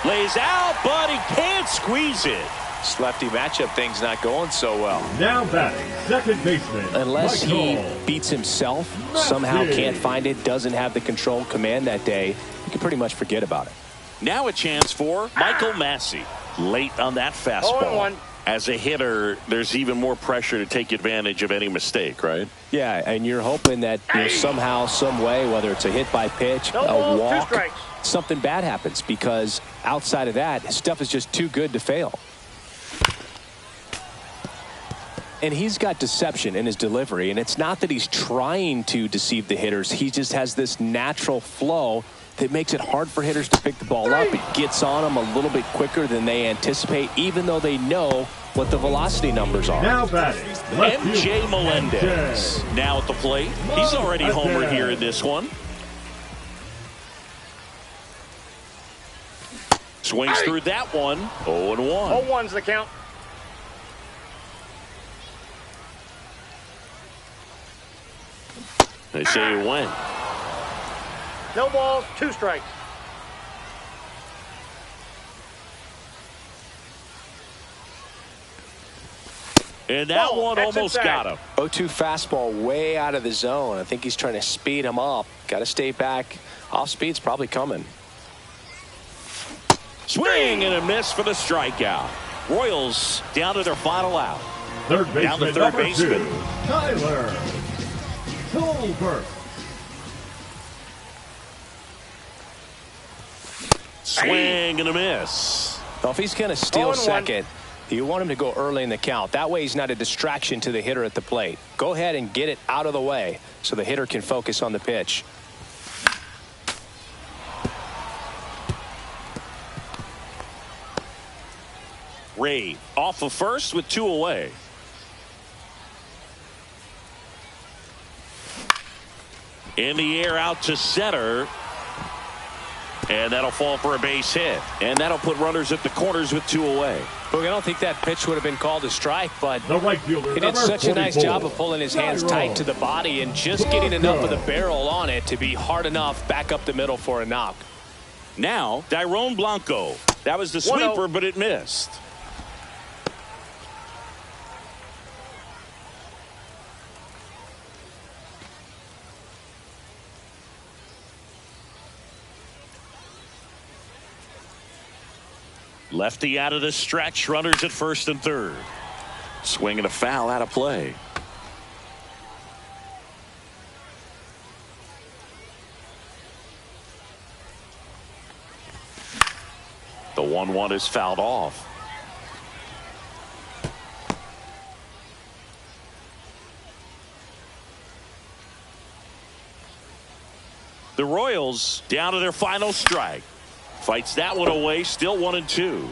Lays out, but he can't squeeze it. This lefty matchup thing's not going so well. Now batting, second baseman. Unless he Michael beats himself, somehow Massey. can't find it, doesn't have the control command that day, you can pretty much forget about it. Now a chance for Michael Massey. Late on that fastball. 0-1. as a hitter, there's even more pressure to take advantage of any mistake, right? Yeah, and you're hoping that somehow, some way, whether it's a hit by pitch, No a balls, 2 walk, strikes. something bad happens, because outside of that, stuff is just too good to fail. And he's got deception in his delivery, and it's not that he's trying to deceive the hitters. He just has this natural flow that makes it hard for hitters to pick the ball up. It gets on them a little bit quicker than they anticipate, even though they know what the velocity numbers are. Now batting, MJ Melendez now at the plate. He's already homered here in this one. Swings through that one. 0-1. 0-1's the count. They say he went. No balls, 2 strikes. And that Ball, one that's almost inside. got him. 0-2 fastball way out of the zone. I think he's trying to speed him up. Got to stay back. Off speed's probably coming. Swing and a miss for the strikeout. Royals down to their final out. Third Down to baseman third number baseman. 2, Tyler Tolbert. Swing and a miss. Well, if he's going to steal 0-1. second, you want him to go early in the count. That way he's not a distraction to the hitter at the plate. Go ahead and get it out of the way so the hitter can focus on the pitch. Ray off of first with 2 away. In the air out to center. And that'll fall for a base hit. And that'll put runners at the corners with 2 away. Look, I don't think that pitch would have been called a strike, but The right fielder, he did number such a nice 44, job of pulling his hands tight to the body and just getting enough of the barrel on it to be hard enough back up the middle for a knock. Now, Dairon Blanco. That was the 1-0. sweeper, but it missed. Lefty out of the stretch. Runners at first and third. Swing and a foul out of play. The 1-1 is fouled off. The Royals down to their final strike. Fights that one away. Still 1-2.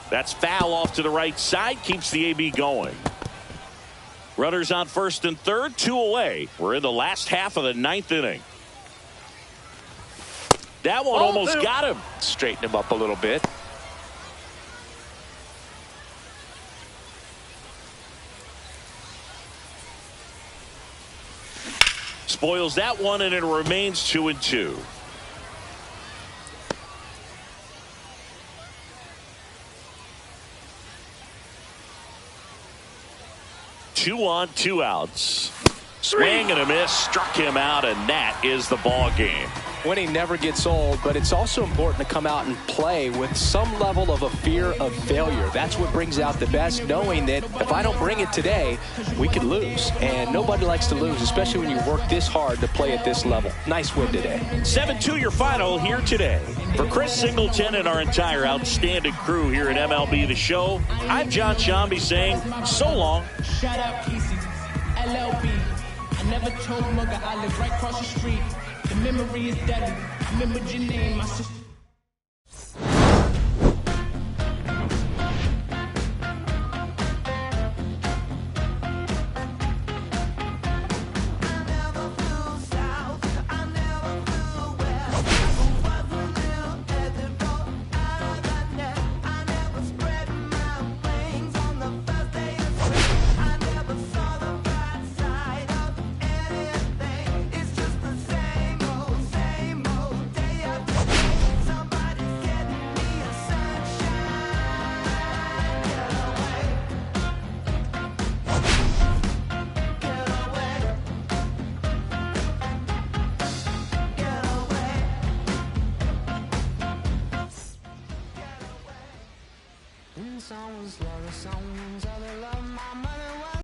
That's foul off to the right side. Keeps the AB going. Runners on first and third. 2 away. We're in the last half of the 9th inning. That one almost got him. Straighten him up a little bit. Spoils that one, and it remains 2-2. Two on, 2 outs. Swing and a miss, struck him out, and that is the ball game. Winning never gets old, but it's also important to come out and play with some level of a fear of failure. That's what brings out the best, knowing that if I don't bring it today, we could lose. And nobody likes to lose, especially when you work this hard to play at this level. Nice win today. 7-2 your final here today. For Chris Singleton and our entire outstanding crew here at MLB The Show, I'm John Shambi saying so long. Shout out Casey, LLB. I never told Mugga I live right across the street. The memory is deadly. I remembered your name, my sister. the songs of the love